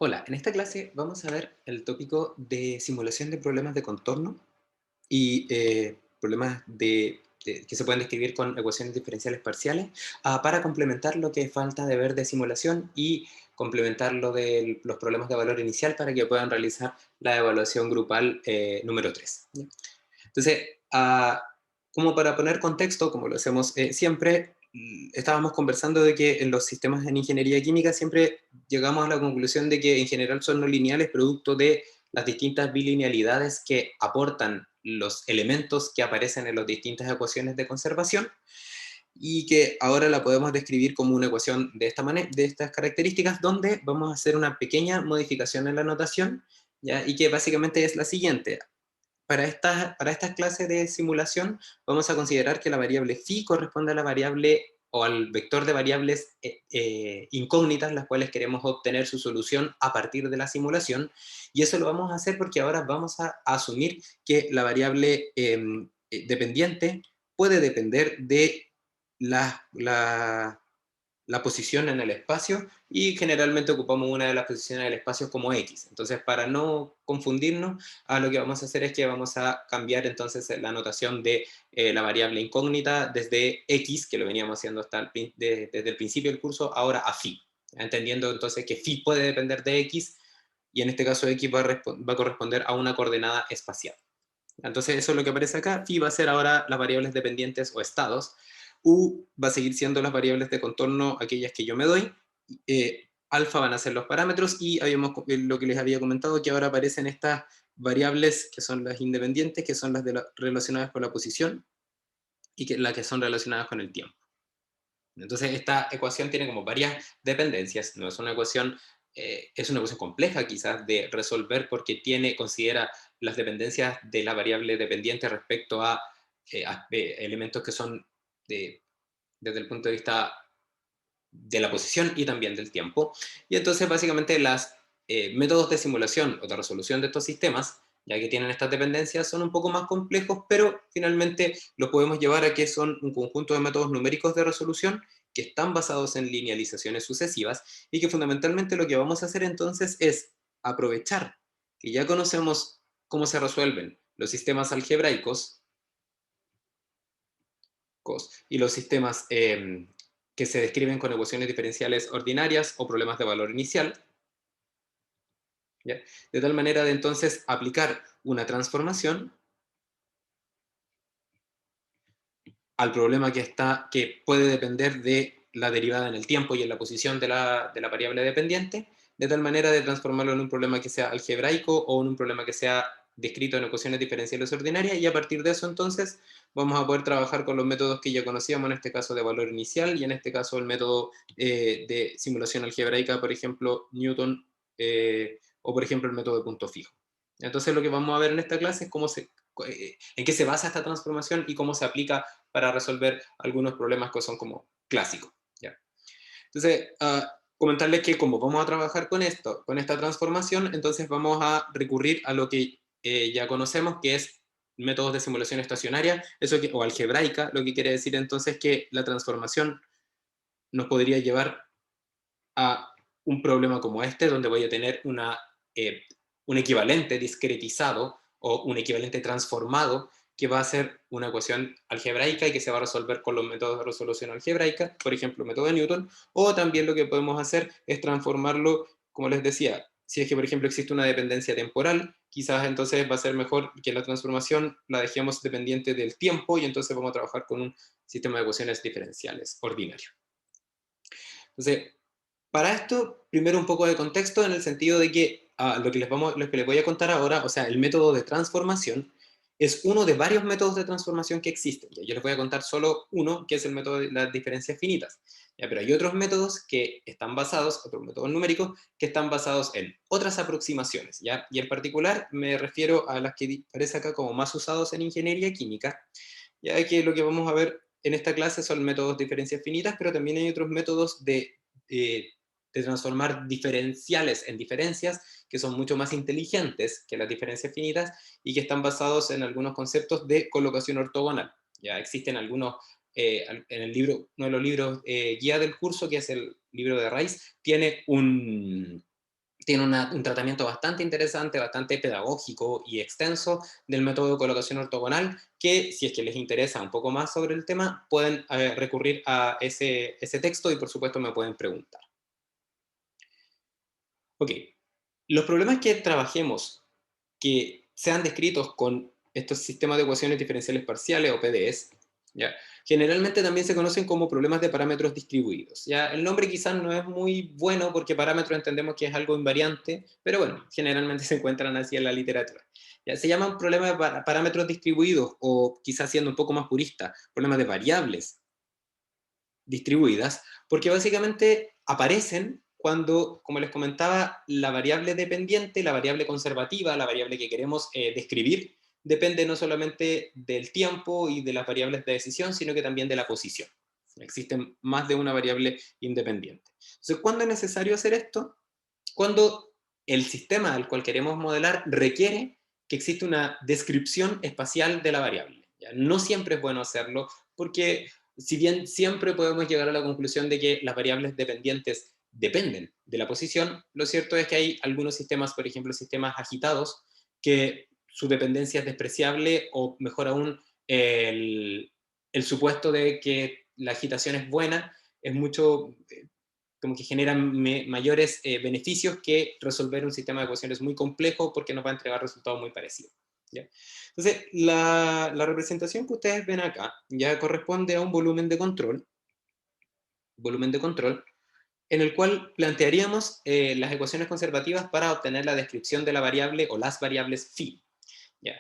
Hola, en esta clase vamos a ver el tópico de simulación de problemas de contorno y problemas que se pueden describir con ecuaciones diferenciales parciales para complementar lo que falta de ver de simulación y complementar lo de los problemas de valor inicial para que puedan realizar la evaluación grupal número 3. ¿Ya? Entonces, como para poner contexto, como lo hacemos siempre, estábamos conversando de que en los sistemas en ingeniería química siempre llegamos a la conclusión de que en general son no lineales producto de las distintas bilinealidades que aportan los elementos que aparecen en las distintas ecuaciones de conservación y que ahora la podemos describir como una ecuación de esta manera, de estas características, donde vamos a hacer una pequeña modificación en la notación, ¿ya? Y que básicamente es la siguiente. Para estas clases de simulación vamos a considerar que la variable phi corresponde a la variable o al vector de variables incógnitas, las cuales queremos obtener su solución a partir de la simulación, y eso lo vamos a hacer porque ahora vamos a asumir que la variable dependiente puede depender de la la posición en el espacio y generalmente ocupamos una de las posiciones del espacio como X. Entonces, para no confundirnos, lo que vamos a hacer es que vamos a cambiar entonces la notación de la variable incógnita desde X, que lo veníamos haciendo desde el principio del curso, ahora a phi. Entendiendo entonces que phi puede depender de X y en este caso X va a corresponder a una coordenada espacial. Entonces eso es lo que aparece acá. Phi va a ser ahora las variables dependientes o estados. U va a seguir siendo las variables de contorno, aquellas que yo me doy. Alfa van a ser los parámetros y lo que les había comentado, que ahora aparecen estas variables que son las independientes, que son las relacionadas con la posición y las que son relacionadas con el tiempo. Entonces esta ecuación tiene como varias dependencias, no es una ecuación, es una ecuación compleja quizás de resolver porque considera las dependencias de la variable dependiente respecto a elementos que son desde el punto de vista de la posición y también del tiempo. Y entonces básicamente los métodos de simulación o de resolución de estos sistemas, ya que tienen estas dependencias, son un poco más complejos, pero finalmente lo podemos llevar a que son un conjunto de métodos numéricos de resolución que están basados en linealizaciones sucesivas y que fundamentalmente lo que vamos a hacer entonces es aprovechar que ya conocemos cómo se resuelven los sistemas algebraicos y los sistemas que se describen con ecuaciones diferenciales ordinarias o problemas de valor inicial, ¿ya? De tal manera de entonces aplicar una transformación al problema que puede depender de la derivada en el tiempo y en la posición de la variable dependiente, de tal manera de transformarlo en un problema que sea algebraico o en un problema que sea descrito en ecuaciones diferenciales ordinarias, y a partir de eso entonces vamos a poder trabajar con los métodos que ya conocíamos, en este caso de valor inicial y en este caso el método de simulación algebraica, por ejemplo Newton, o por ejemplo el método de punto fijo. Entonces lo que vamos a ver en esta clase es en qué se basa esta transformación y cómo se aplica para resolver algunos problemas que son como clásicos, ¿ya? Entonces, comentarles que como vamos a trabajar con esto, con esta transformación, entonces vamos a recurrir a lo que ya conocemos, que es métodos de simulación estacionaria, o algebraica, lo que quiere decir entonces que la transformación nos podría llevar a un problema como este, donde voy a tener un equivalente discretizado o un equivalente transformado que va a ser una ecuación algebraica y que se va a resolver con los métodos de resolución algebraica, por ejemplo, el método de Newton, o también lo que podemos hacer es transformarlo, como les decía, si es que, por ejemplo, existe una dependencia temporal, quizás entonces va a ser mejor que la transformación la dejemos dependiente del tiempo y entonces vamos a trabajar con un sistema de ecuaciones diferenciales ordinario. Entonces, para esto, primero un poco de contexto en el sentido de que lo que les voy a contar ahora, o sea, el método de transformación, es uno de varios métodos de transformación que existen. Ya, yo les voy a contar solo uno, que es el método de las diferencias finitas. Ya, pero hay otros métodos que están basados, otros métodos numéricos, que están basados en otras aproximaciones. ¿Ya? Y en particular me refiero a las que aparece acá como más usados en ingeniería química, ya que lo que vamos a ver en esta clase son métodos de diferencias finitas, pero también hay otros métodos eh, de transformar diferenciales en diferencias que son mucho más inteligentes que las diferencias finitas y que están basados en algunos conceptos de colocación ortogonal. Ya existen algunos, en el libro, uno de los libros guía del curso, que es el libro de Rice, tiene tiene un tratamiento bastante interesante, bastante pedagógico y extenso del método de colocación ortogonal, que si es que les interesa un poco más sobre el tema, pueden recurrir a ese texto y por supuesto me pueden preguntar. Ok, los problemas que trabajemos que sean descritos con estos sistemas de ecuaciones diferenciales parciales o PDEs, ¿ya? Generalmente también se conocen como problemas de parámetros distribuidos. ¿Ya? El nombre quizás no es muy bueno porque parámetro entendemos que es algo invariante, pero bueno, generalmente se encuentran así en la literatura. ¿Ya? Se llaman problemas de parámetros distribuidos o quizás siendo un poco más purista, problemas de variables distribuidas, porque básicamente aparecen cuando, como les comentaba, la variable dependiente, la variable conservativa, la variable que queremos describir, depende no solamente del tiempo y de las variables de decisión, sino que también de la posición. Existen más de una variable independiente. Entonces, ¿cuándo es necesario hacer esto? Cuando el sistema al cual queremos modelar requiere que exista una descripción espacial de la variable. ¿Ya? No siempre es bueno hacerlo porque si bien siempre podemos llegar a la conclusión de que las variables dependientes dependen de la posición, lo cierto es que hay algunos sistemas, por ejemplo, sistemas agitados, que su dependencia es despreciable o mejor aún el supuesto de que la agitación es buena es mucho, como que generan mayores beneficios que resolver un sistema de ecuaciones muy complejo porque nos va a entregar resultados muy parecidos. ¿Ya? Entonces, la representación que ustedes ven acá ya corresponde a un volumen de control en el cual plantearíamos las ecuaciones conservativas para obtener la descripción de la variable o las variables phi. ¿Ya?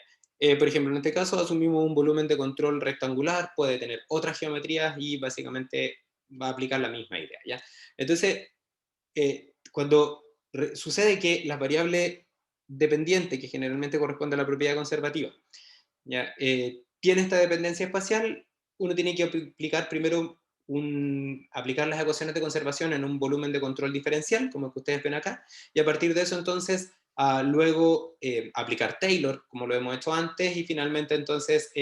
Por ejemplo, en este caso asumimos un volumen de control rectangular, puede tener otras geometrías y básicamente va a aplicar la misma idea. ¿Ya? Entonces, cuando sucede que la variable dependiente, que generalmente corresponde a la propiedad conservativa, ¿ya? Tiene esta dependencia espacial, uno tiene que aplicar primero aplicar las ecuaciones de conservación en un volumen de control diferencial, como el que ustedes ven acá, y a partir de eso entonces luego aplicar Taylor, como lo hemos hecho antes, y finalmente entonces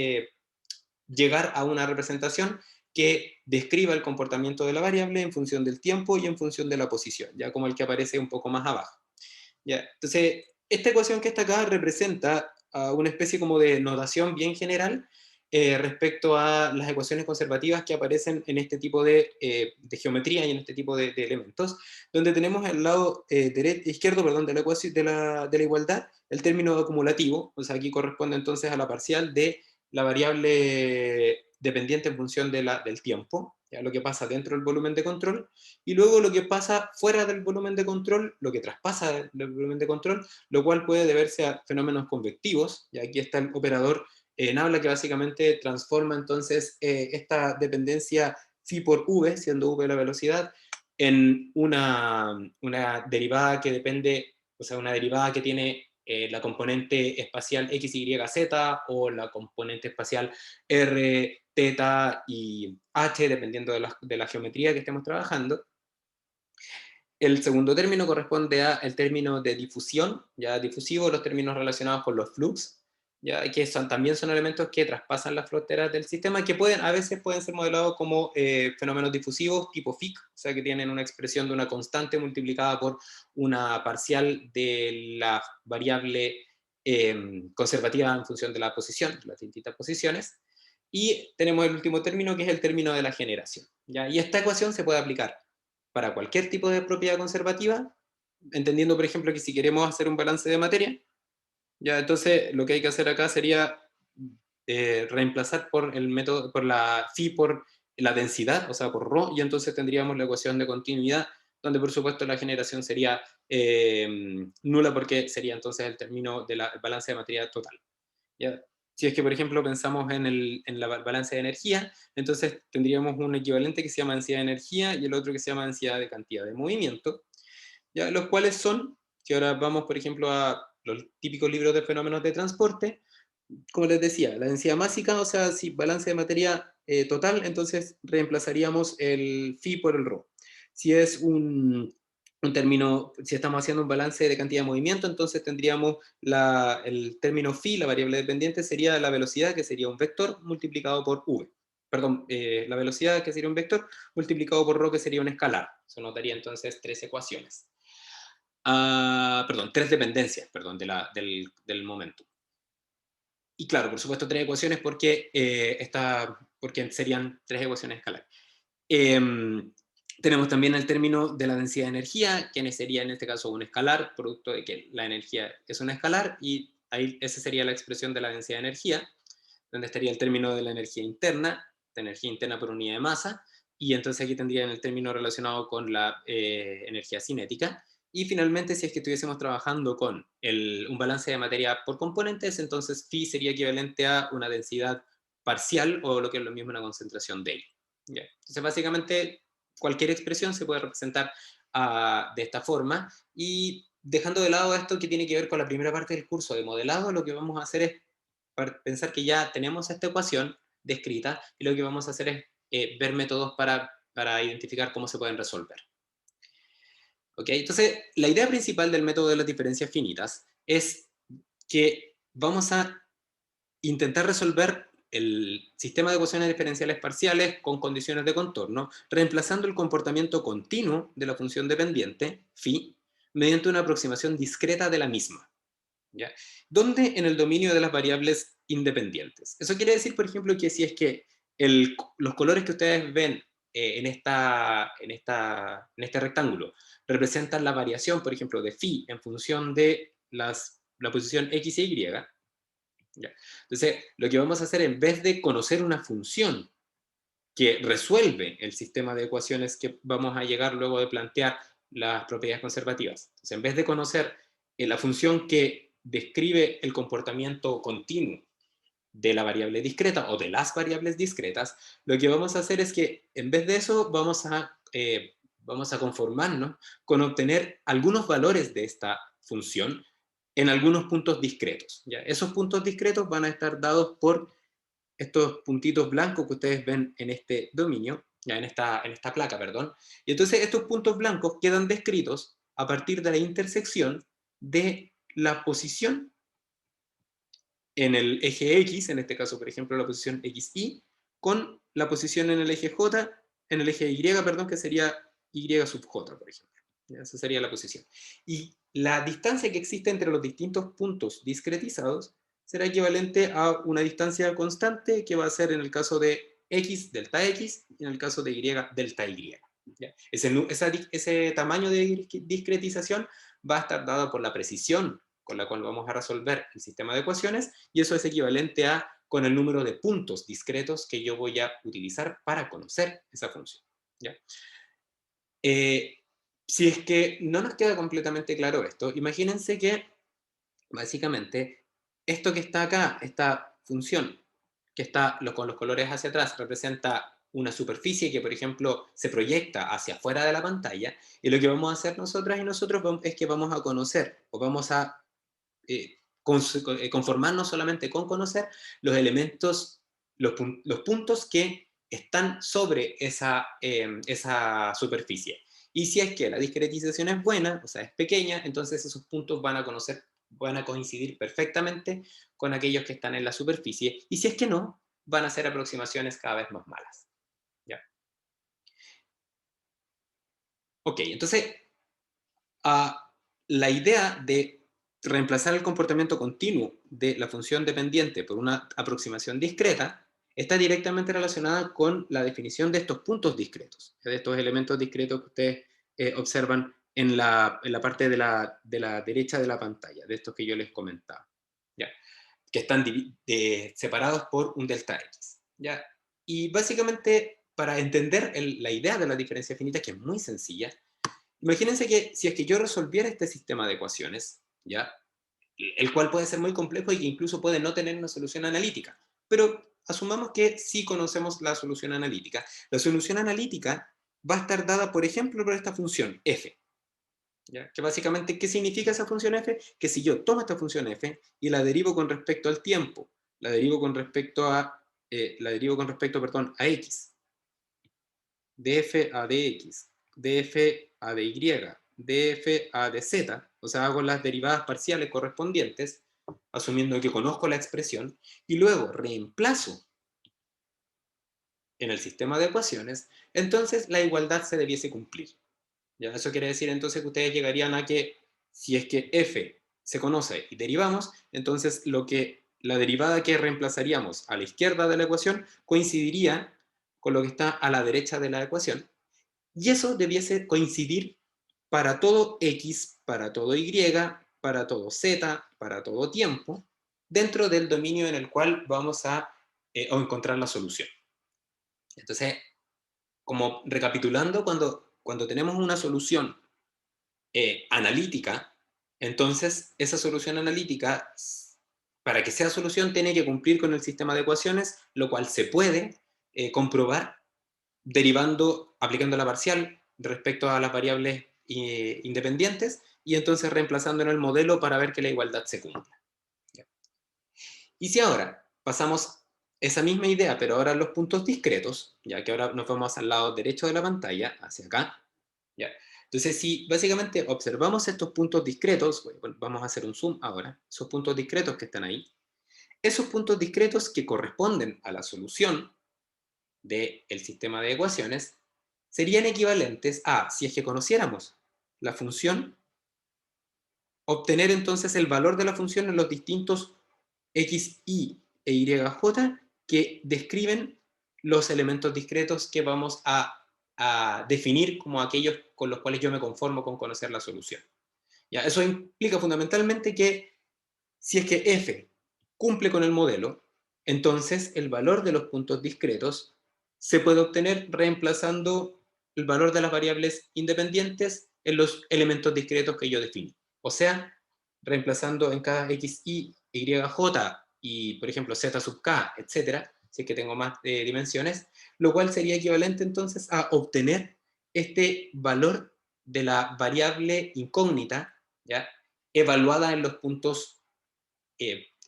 llegar a una representación que describa el comportamiento de la variable en función del tiempo y en función de la posición, ya como el que aparece un poco más abajo. ¿Ya? Entonces, esta ecuación que está acá representa una especie como de notación bien general respecto a las ecuaciones conservativas que aparecen en este tipo de geometría y en este tipo de elementos, donde tenemos al lado izquierdo perdón, de la ecuación de la igualdad el término acumulativo, o sea, aquí corresponde entonces a la parcial de la variable dependiente en función del tiempo, ¿ya? Lo que pasa dentro del volumen de control, y luego lo que pasa fuera del volumen de control, lo que traspasa del volumen de control, lo cual puede deberse a fenómenos convectivos, y aquí está el operador en habla que básicamente transforma entonces esta dependencia phi por v, siendo v la velocidad, en una derivada que depende, o sea, una derivada que tiene la componente espacial x, y, z, o la componente espacial r, θ y h, dependiendo de la geometría que estemos trabajando. El segundo término corresponde al término de difusión, ya difusivo, los términos relacionados con los flux, ya que también son elementos que traspasan las fronteras del sistema, que a veces pueden ser modelados como fenómenos difusivos tipo Fick, o sea que tienen una expresión de una constante multiplicada por una parcial de la variable conservativa en función de la posición, las distintas posiciones. Y tenemos el último término, que es el término de la generación, ¿ya? Y esta ecuación se puede aplicar para cualquier tipo de propiedad conservativa, entendiendo, por ejemplo, que si queremos hacer un balance de materia, ya entonces lo que hay que hacer acá sería reemplazar por el método, por la phi por la densidad, o sea, por ρ, y entonces tendríamos la ecuación de continuidad, donde por supuesto la generación sería nula porque sería entonces el término del balance de materia total. ¿Ya? Si es que, por ejemplo, pensamos en la balance de energía, entonces tendríamos un equivalente que se llama densidad de energía y el otro que se llama densidad de cantidad de movimiento, ¿ya? Los cuales son, si ahora vamos, por ejemplo, a los típicos libros de fenómenos de transporte, como les decía, la densidad másica, o sea, si balance de materia total, entonces reemplazaríamos el phi por el ρ. Si es un término, si estamos haciendo un balance de cantidad de movimiento, entonces tendríamos el término phi, la variable dependiente, sería la velocidad, que sería un vector, multiplicado por v. Perdón, la velocidad, que sería un vector, multiplicado por ρ, que sería un escalar. Eso nos daría entonces tres ecuaciones. perdón, tres dependencias, perdón, del momento. Y claro, por supuesto, tres ecuaciones porque, porque serían tres ecuaciones escalares. Em, Tenemos también el término de la densidad de energía, que sería en este caso un escalar, producto de que la energía es un escalar, y ahí esa sería la expresión de la densidad de energía, donde estaría el término de energía interna por unidad de masa, y entonces aquí tendrían el término relacionado con la energía cinética. Y finalmente, si es que estuviésemos trabajando con un balance de materia por componentes, entonces phi sería equivalente a una densidad parcial, o lo que es lo mismo, una concentración de ello. ¿Ya? Entonces, básicamente, cualquier expresión se puede representar de esta forma, y dejando de lado esto que tiene que ver con la primera parte del curso de modelado, lo que vamos a hacer es pensar que ya tenemos esta ecuación descrita, y lo que vamos a hacer es ver métodos para identificar cómo se pueden resolver. ¿Ok? Entonces, la idea principal del método de las diferencias finitas es que vamos a intentar resolver el sistema de ecuaciones diferenciales parciales con condiciones de contorno, reemplazando el comportamiento continuo de la función dependiente, phi, mediante una aproximación discreta de la misma. ¿Ya? ¿Dónde? En el dominio de las variables independientes. Eso quiere decir, por ejemplo, que si es que los colores que ustedes ven en este rectángulo representan la variación, por ejemplo, de phi en función de la posición x e y, ¿ya? Entonces, lo que vamos a hacer, en vez de conocer una función que resuelve el sistema de ecuaciones que vamos a llegar luego de plantear las propiedades conservativas. Entonces, en vez de conocer la función que describe el comportamiento continuo de la variable discreta o de las variables discretas, lo que vamos a hacer es que, en vez de eso, vamos a conformarnos con obtener algunos valores de esta función en algunos puntos discretos. ¿Ya? Esos puntos discretos van a estar dados por estos puntitos blancos que ustedes ven en este dominio, ya en esta placa, perdón. Y entonces estos puntos blancos quedan descritos a partir de la intersección de la posición en el eje X, en este caso, por ejemplo, la posición XY, con la posición en el eje J, en el eje Y, perdón, que sería Y sub J, por ejemplo. Esa sería la posición. Y la distancia que existe entre los distintos puntos discretizados será equivalente a una distancia constante, que va a ser en el caso de X, delta X, y en el caso de Y, delta Y. ¿Ya? Ese tamaño de discretización va a estar dado por la precisión con la cual vamos a resolver el sistema de ecuaciones, y eso es equivalente a con el número de puntos discretos que yo voy a utilizar para conocer esa función. ¿Ya? Si es que no nos queda completamente claro esto, imagínense que básicamente esto que está acá, esta función que está con los colores hacia atrás, representa una superficie que, por ejemplo, se proyecta hacia afuera de la pantalla, y lo que vamos a hacer nosotras y nosotros es que vamos a conocer, o vamos a conformarnos solamente con conocer los elementos, los puntos que están sobre esa superficie. Y si es que la discretización es buena, o sea, es pequeña, entonces esos puntos van a coincidir perfectamente con aquellos que están en la superficie, y si es que no, van a ser aproximaciones cada vez más malas. ¿Ya? Ok, entonces, uh, la idea de reemplazar el comportamiento continuo de la función dependiente por una aproximación discreta está directamente relacionada con la definición de estos puntos discretos, de estos elementos discretos que ustedes observan en la parte de la derecha de la pantalla, de estos que yo les comentaba, ¿ya? Que están separados por un delta X. ¿Ya? Y básicamente, para entender la idea de la diferencia finita, que es muy sencilla, imagínense que si es que yo resolviera este sistema de ecuaciones, ¿ya? El cual puede ser muy complejo y que incluso puede no tener una solución analítica, pero asumamos que sí conocemos la solución analítica. La solución analítica va a estar dada, por ejemplo, por esta función f, ¿ya? Que básicamente, ¿qué significa esa función f? Que si yo tomo esta función f y la derivo con respecto al tiempo, la derivo con respecto, perdón, a x, df a dx, df a dy, df a dz, o sea, hago las derivadas parciales correspondientes, asumiendo que conozco la expresión, y luego reemplazo en el sistema de ecuaciones, entonces la igualdad se debiese cumplir. ¿Ya? Eso quiere decir entonces que ustedes llegarían a que si es que f se conoce y derivamos, entonces la derivada que reemplazaríamos a la izquierda de la ecuación coincidiría con lo que está a la derecha de la ecuación, y eso debiese coincidir para todo x, para todo y, para todo z, para todo tiempo, dentro del dominio en el cual vamos a encontrar la solución. Entonces, como recapitulando, cuando tenemos una solución analítica, entonces esa solución analítica, para que sea solución, tiene que cumplir con el sistema de ecuaciones, lo cual se puede comprobar derivando, aplicando la parcial respecto a las variables independientes, y entonces reemplazando en el modelo para ver que la igualdad se cumpla. Y si ahora pasamos esa misma idea, pero ahora los puntos discretos, ya que ahora nos vamos al lado derecho de la pantalla, hacia acá, ¿ya? Entonces, si básicamente observamos estos puntos discretos, bueno, vamos a hacer un zoom ahora, esos puntos discretos que están ahí, esos puntos discretos que corresponden a la solución del sistema de ecuaciones, serían equivalentes a, si es que conociéramos la función, obtener entonces el valor de la función en los distintos x, y e y, j que describen los elementos discretos que vamos a definir como aquellos con los cuales yo me conformo con conocer la solución. ¿Ya? Eso implica fundamentalmente que si es que f cumple con el modelo, entonces el valor de los puntos discretos se puede obtener reemplazando el valor de las variables independientes en los elementos discretos que yo defino. O sea, reemplazando en cada x, y, j y, por ejemplo, z sub k, etcétera, si es que tengo más dimensiones, lo cual sería equivalente entonces a obtener este valor de la variable incógnita, ¿ya?, evaluada en los puntos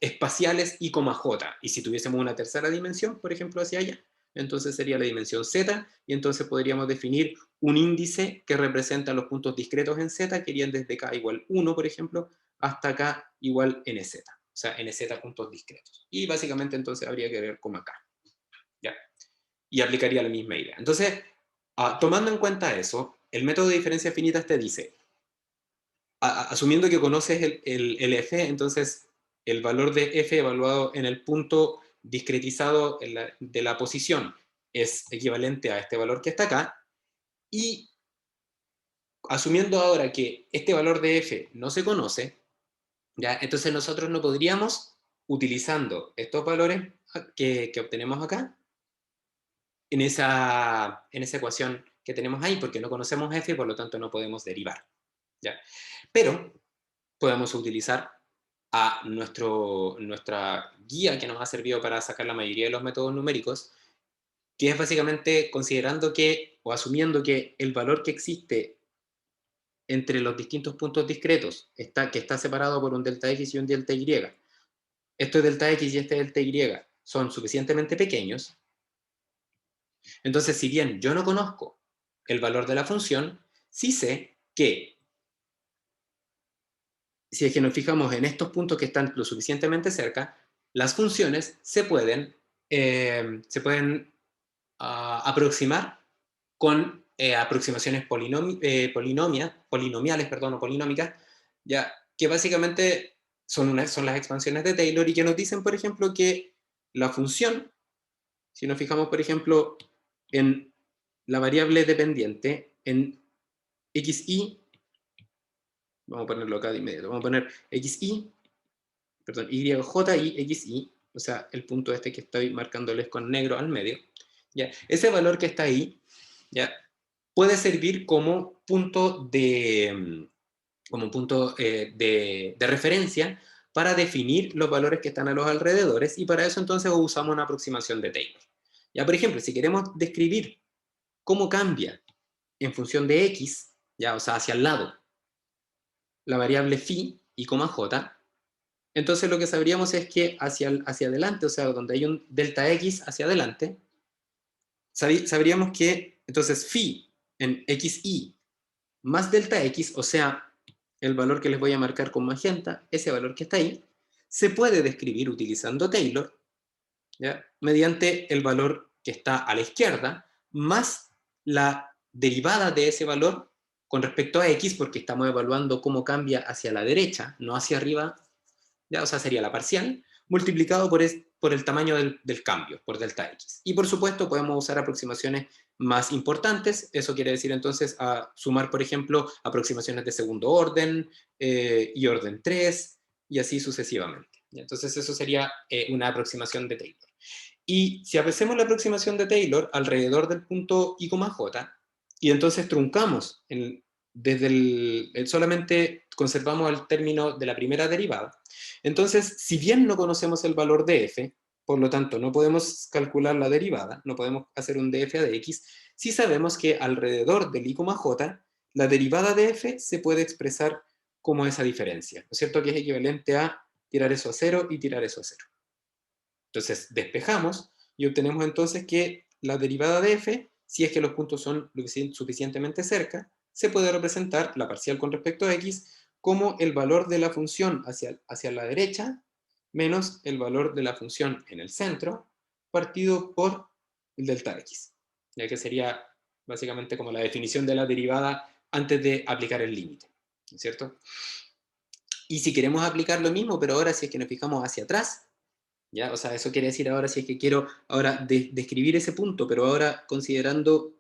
espaciales y, j. Y si tuviésemos una tercera dimensión, por ejemplo, hacia allá, entonces sería la dimensión z, y entonces podríamos definir un índice que representa los puntos discretos en z, que irían desde k igual 1, por ejemplo, hasta k igual nz. O sea, nz puntos discretos. Y básicamente entonces habría que ver como acá. ¿Ya? Y aplicaría la misma idea. Entonces, tomando en cuenta eso, el método de diferencias finitas te dice, asumiendo que conoces el f, entonces el valor de f evaluado en el punto discretizado de la posición es equivalente a este valor que está acá, y asumiendo ahora que este valor de f no se conoce, ¿ya?, entonces nosotros no podríamos, utilizando estos valores que obtenemos acá, en esa ecuación que tenemos ahí, porque no conocemos f y por lo tanto no podemos derivar, ¿ya? Pero podemos utilizar nuestra guía que nos ha servido para sacar la mayoría de los métodos numéricos, que es básicamente considerando que, o asumiendo que el valor que existe entre los distintos puntos discretos, que está separado por un delta x y un delta y, este delta x y este delta y son suficientemente pequeños, entonces si bien yo no conozco el valor de la función, sí sé que si es que nos fijamos en estos puntos que están lo suficientemente cerca, las funciones se pueden aproximar con aproximaciones polinomiales, perdón, o polinómicas, ya, que básicamente son las expansiones de Taylor, y que nos dicen, por ejemplo, que la función, si nos fijamos, por ejemplo, en la variable dependiente, en xy, vamos a ponerlo acá de inmediato, vamos a poner xy, perdón, yj y xy, o sea, el punto este que estoy marcándoles con negro al medio, ¿ya? Ese valor que está ahí, ¿ya?, puede servir como punto de referencia para definir los valores que están a los alrededores, y para eso entonces usamos una aproximación de Taylor. Ya, por ejemplo, si queremos describir cómo cambia en función de x, ya, o sea, hacia el lado, la variable phi y j, entonces lo que sabríamos es que hacia adelante, o sea, donde hay un delta x hacia adelante, sabríamos que entonces phi en xy más delta x, o sea, el valor que les voy a marcar con magenta, ese valor que está ahí, se puede describir utilizando Taylor, ¿ya?, mediante el valor que está a la izquierda, más la derivada de ese valor con respecto a x, porque estamos evaluando cómo cambia hacia la derecha, no hacia arriba, ¿ya? O sea, sería la parcial, multiplicado por el tamaño del cambio, por delta x. Y por supuesto podemos usar aproximaciones más importantes, eso quiere decir entonces a sumar, por ejemplo, aproximaciones de segundo orden y orden 3, y así sucesivamente. Entonces eso sería una aproximación de Taylor. Y si hacemos la aproximación de Taylor alrededor del punto i, j, y entonces truncamos desde solamente conservamos el término de la primera derivada, entonces si bien no conocemos el valor de f, por lo tanto no podemos calcular la derivada, no podemos hacer un df a dx, sí sabemos que alrededor del i, j, la derivada de f se puede expresar como esa diferencia, ¿no es cierto? Que es equivalente a tirar eso a 0 y tirar eso a 0. Entonces despejamos y obtenemos entonces que la derivada de f, si es que los puntos son suficientemente cerca, se puede representar la parcial con respecto a x como el valor de la función hacia la derecha menos el valor de la función en el centro partido por el delta x, ya que sería básicamente como la definición de la derivada antes de aplicar el límite, ¿no es cierto? Y si queremos aplicar lo mismo, pero ahora si es que nos fijamos hacia atrás, ¿ya? O sea, eso quiere decir ahora si es que quiero ahora describir ese punto, pero ahora considerando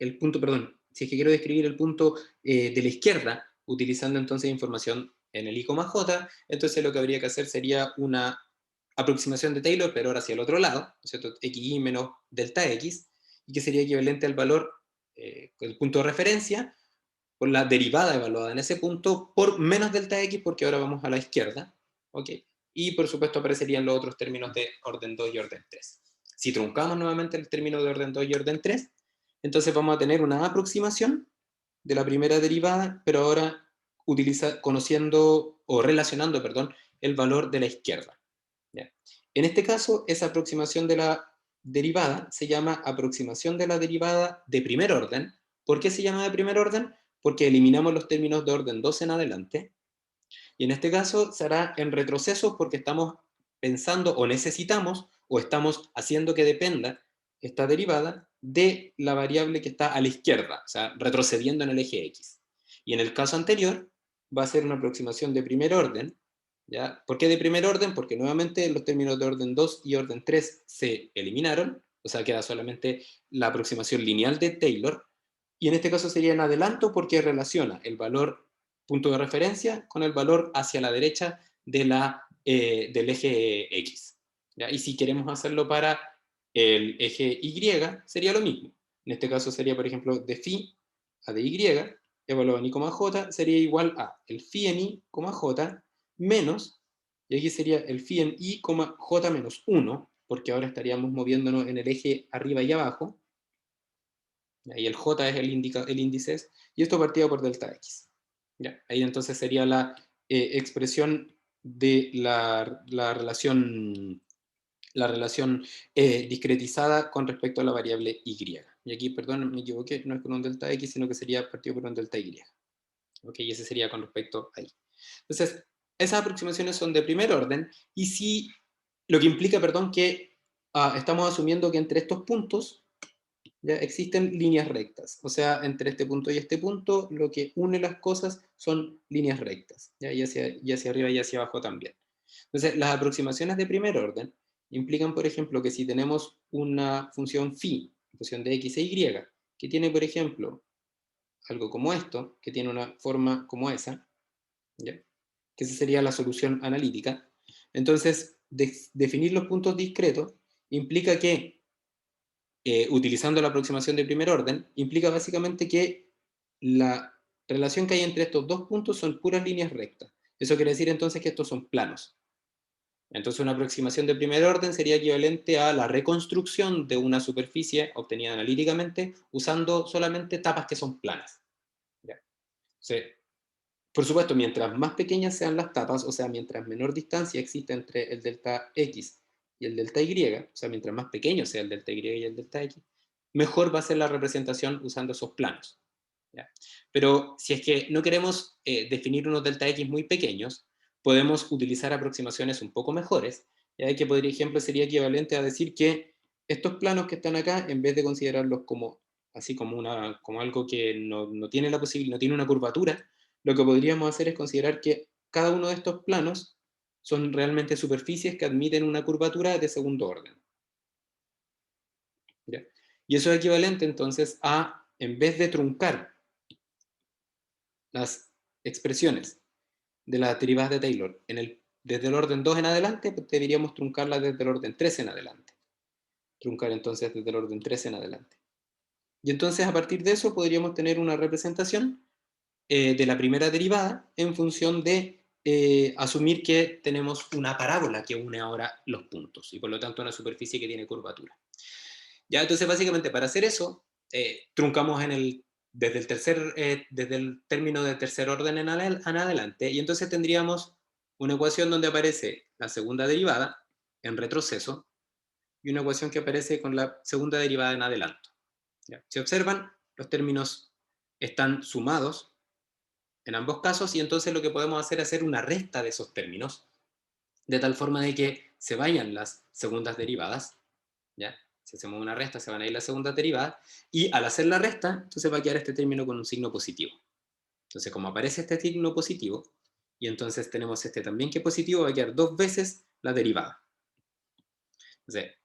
el punto, perdón, si es que quiero describir el punto de la izquierda, utilizando entonces información en el i, j, entonces lo que habría que hacer sería una aproximación de Taylor, pero ahora hacia el otro lado, ¿cierto? xy menos delta x, y que sería equivalente al valor, el punto de referencia, por la derivada evaluada en ese punto, por menos delta x, porque ahora vamos a la izquierda, ¿ok? Y por supuesto aparecerían los otros términos de orden 2 y orden 3. Si truncamos nuevamente el término de orden 2 y orden 3, entonces vamos a tener una aproximación de la primera derivada, pero ahora conociendo o relacionando, perdón, el valor de la izquierda. ¿Ya? En este caso, esa aproximación de la derivada se llama aproximación de la derivada de primer orden. ¿Por qué se llama de primer orden? Porque eliminamos los términos de orden 2 en adelante, y en este caso se hará en retroceso porque estamos pensando o necesitamos o estamos haciendo que dependa esta derivada de la variable que está a la izquierda, o sea, retrocediendo en el eje X. Y en el caso anterior va a ser una aproximación de primer orden, ¿ya? ¿Por qué de primer orden? Porque nuevamente los términos de orden 2 y orden 3 se eliminaron, o sea, queda solamente la aproximación lineal de Taylor, y en este caso sería en adelanto porque relaciona el valor punto de referencia con el valor hacia la derecha del eje X. ¿Ya? Y si queremos hacerlo para el eje Y, sería lo mismo. En este caso sería, por ejemplo, de phi a de Y, evaluado en I, J, sería igual a el phi en I, J, menos, y aquí sería el phi en I, J menos 1, porque ahora estaríamos moviéndonos en el eje arriba y abajo, y el J es el índice, y esto partido por delta X. ¿Ya? Ahí entonces sería la expresión de la relación discretizada con respecto a la variable Y. Y aquí, perdón, me equivoqué, no es con un delta X, sino que sería partido por un delta Y. ¿Ok? Y ese sería con respecto a ahí. Entonces, esas aproximaciones son de primer orden, y sí, lo que implica, perdón, que estamos asumiendo que entre estos puntos ¿ya? Existen líneas rectas, o sea, entre este punto y este punto, lo que une las cosas son líneas rectas, ¿ya? Y hacia arriba y hacia abajo también. Entonces, las aproximaciones de primer orden implican, por ejemplo, que si tenemos una función phi, función de x e y, que tiene, por ejemplo, algo como esto, que tiene una forma como esa, ¿ya? Que esa sería la solución analítica, entonces, definir los puntos discretos implica que utilizando la aproximación de primer orden, implica básicamente que la relación que hay entre estos dos puntos son puras líneas rectas. Eso quiere decir entonces que estos son planos. Entonces una aproximación de primer orden sería equivalente a la reconstrucción de una superficie obtenida analíticamente usando solamente tapas que son planas. ¿Ya? Entonces, por supuesto, mientras más pequeñas sean las tapas, o sea, mientras menor distancia existe entre el delta X y el delta Y, o sea, mientras más pequeño sea el delta Y y el delta X, mejor va a ser la representación usando esos planos. ¿Ya? Pero si es que no queremos definir unos delta X muy pequeños, podemos utilizar aproximaciones un poco mejores, ¿ya? Que por ejemplo sería equivalente a decir que estos planos que están acá, en vez de considerarlos como así como, como algo que no tiene la posibilidad, no tiene una curvatura, lo que podríamos hacer es considerar que cada uno de estos planos son realmente superficies que admiten una curvatura de segundo orden. ¿Ya? Y eso es equivalente entonces a, en vez de truncar las expresiones de las derivadas de Taylor desde el orden 2 en adelante, pues deberíamos truncarlas desde el orden 3 en adelante. Truncar entonces desde el orden 3 en adelante. Y entonces a partir de eso podríamos tener una representación de la primera derivada en función de asumir que tenemos una parábola que une ahora los puntos y por lo tanto una superficie que tiene curvatura. Ya, entonces básicamente para hacer eso, truncamos desde el término de tercer orden en adelante y entonces tendríamos una ecuación donde aparece la segunda derivada en retroceso y una ecuación que aparece con la segunda derivada en adelanto. ¿Ya? Si observan, los términos están sumados en ambos casos y entonces lo que podemos hacer es hacer una resta de esos términos de tal forma de que se vayan las segundas derivadas, ¿ya? Si hacemos una resta se van a ir las segundas derivadas y al hacer la resta entonces va a quedar este término con un signo positivo. Entonces como aparece este signo positivo y entonces tenemos este también que es positivo, va a quedar dos veces la derivada. Entonces,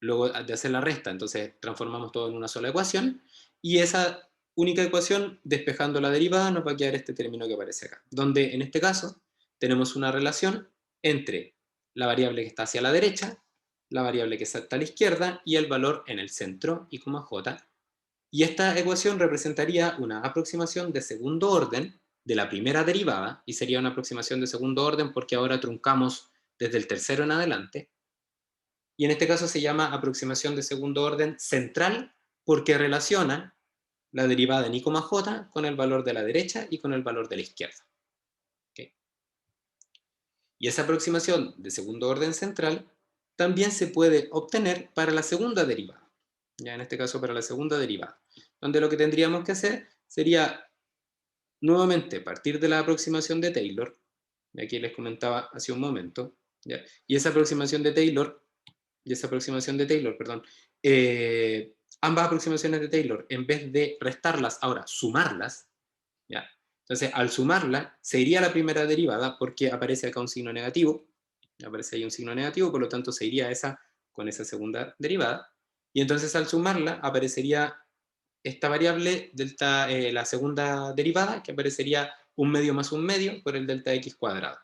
luego de hacer la resta, entonces transformamos todo en una sola ecuación y esa única ecuación, despejando la derivada, nos va a quedar este término que aparece acá, donde en este caso tenemos una relación entre la variable que está hacia la derecha, la variable que está a la izquierda y el valor en el centro, y j. Y esta ecuación representaría una aproximación de segundo orden de la primera derivada, y sería una aproximación de segundo orden porque ahora truncamos desde el tercero en adelante, y en este caso se llama aproximación de segundo orden central porque relaciona la derivada en i, j con el valor de la derecha y con el valor de la izquierda. ¿Okay? Y esa aproximación de segundo orden central también se puede obtener para la segunda derivada. Ya en este caso para la segunda derivada, donde lo que tendríamos que hacer sería nuevamente partir de la aproximación de Taylor, y aquí les comentaba hace un momento, ¿ya? Y esa aproximación de Taylor perdón, ambas aproximaciones de Taylor, en vez de restarlas, ahora sumarlas, ¿ya? Entonces, al sumarla, se iría la primera derivada porque aparece acá un signo negativo, aparece ahí un signo negativo, por lo tanto se iría esa con esa segunda derivada, y entonces al sumarla aparecería esta variable, delta, la segunda derivada, que aparecería un medio más un medio por el delta x cuadrado.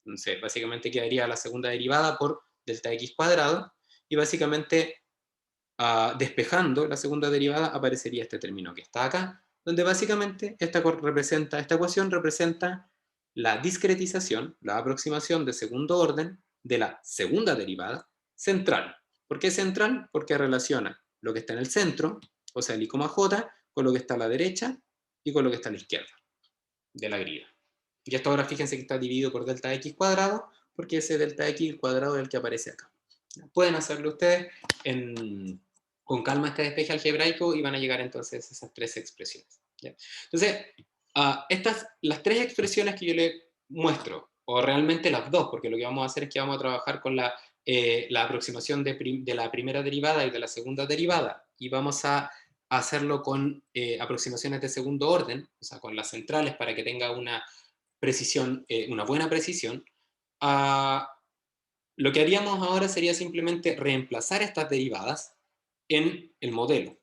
Entonces, básicamente quedaría la segunda derivada por delta x cuadrado, y básicamente despejando la segunda derivada aparecería este término que está acá, donde básicamente esta ecuación representa la discretización, la aproximación de segundo orden de la segunda derivada central. ¿Por qué central? Porque relaciona lo que está en el centro, o sea el i, j, con lo que está a la derecha y con lo que está a la izquierda de la grilla. Y esto ahora fíjense que está dividido por delta x cuadrado, porque ese delta x cuadrado es el que aparece acá. Pueden hacerlo ustedes con calma este despeje algebraico y van a llegar entonces a esas tres expresiones. ¿Ya? Entonces, las tres expresiones que yo les muestro, o realmente las dos, porque lo que vamos a hacer es que vamos a trabajar con la aproximación de la primera derivada y de la segunda derivada, y vamos a hacerlo con aproximaciones de segundo orden, o sea, con las centrales para que tenga una precisión, una buena precisión. Lo que haríamos ahora sería simplemente reemplazar estas derivadas en el modelo.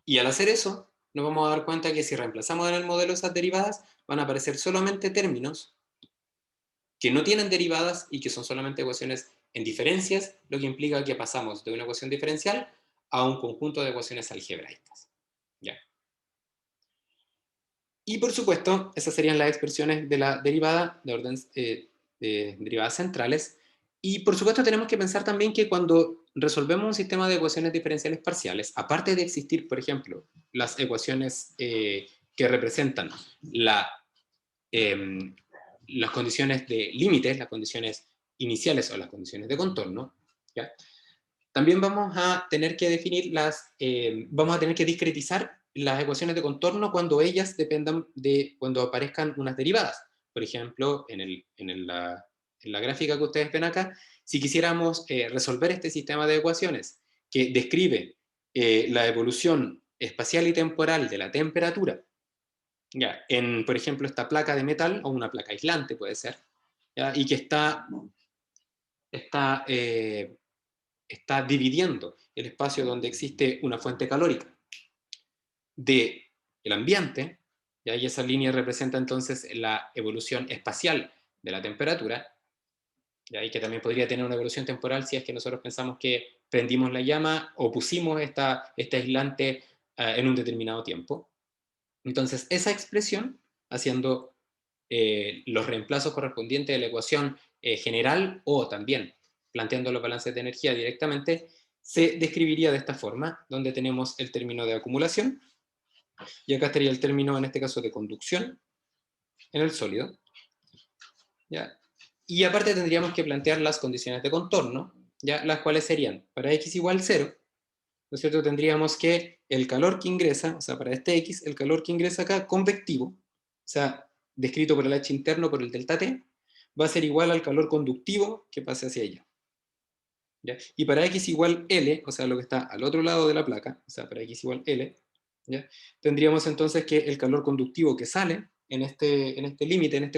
Y al hacer eso, nos vamos a dar cuenta que si reemplazamos en el modelo esas derivadas, van a aparecer solamente términos que no tienen derivadas y que son solamente ecuaciones en diferencias, lo que implica que pasamos de una ecuación diferencial a un conjunto de ecuaciones algebraicas. ¿Ya? Y por supuesto, esas serían las expresiones de la derivada de orden de derivadas centrales. Y por supuesto tenemos que pensar también que cuando resolvemos un sistema de ecuaciones diferenciales parciales, aparte de existir, por ejemplo, las ecuaciones que representan eh, las condiciones de límites, las condiciones iniciales o las condiciones de contorno, ¿ya? También vamos a tener que vamos a tener que discretizar las ecuaciones de contorno cuando ellas dependan de, cuando aparezcan unas derivadas. Por ejemplo, en la gráfica que ustedes ven acá, si quisiéramos resolver este sistema de ecuaciones que describe la evolución espacial y temporal de la temperatura, ¿ya? En, por ejemplo, esta placa de metal, o una placa aislante puede ser, ¿ya? Y que está, está dividiendo el espacio donde existe una fuente calórica del ambiente, ¿ya? Y esa línea representa entonces la evolución espacial de la temperatura, ¿ya? Y que también podría tener una evolución temporal si es que nosotros pensamos que prendimos la llama o pusimos este aislante en un determinado tiempo. Entonces, esa expresión, haciendo los reemplazos correspondientes de la ecuación general o también planteando los balances de energía directamente, se describiría de esta forma, donde tenemos el término de acumulación, y acá estaría el término, en este caso, de conducción en el sólido, ¿ya? Y aparte tendríamos que plantear las condiciones de contorno, ¿ya? Las cuales serían, para x igual 0, ¿no es cierto? Tendríamos que el calor que ingresa, o sea, para este x, el calor que ingresa acá, convectivo, o sea, descrito por el h interno por el delta T, va a ser igual al calor conductivo que pase hacia allá, ¿ya? Y para x igual L, o sea, lo que está al otro lado de la placa, o sea, para x igual L, ¿ya? Tendríamos entonces que el calor conductivo que sale en este límite,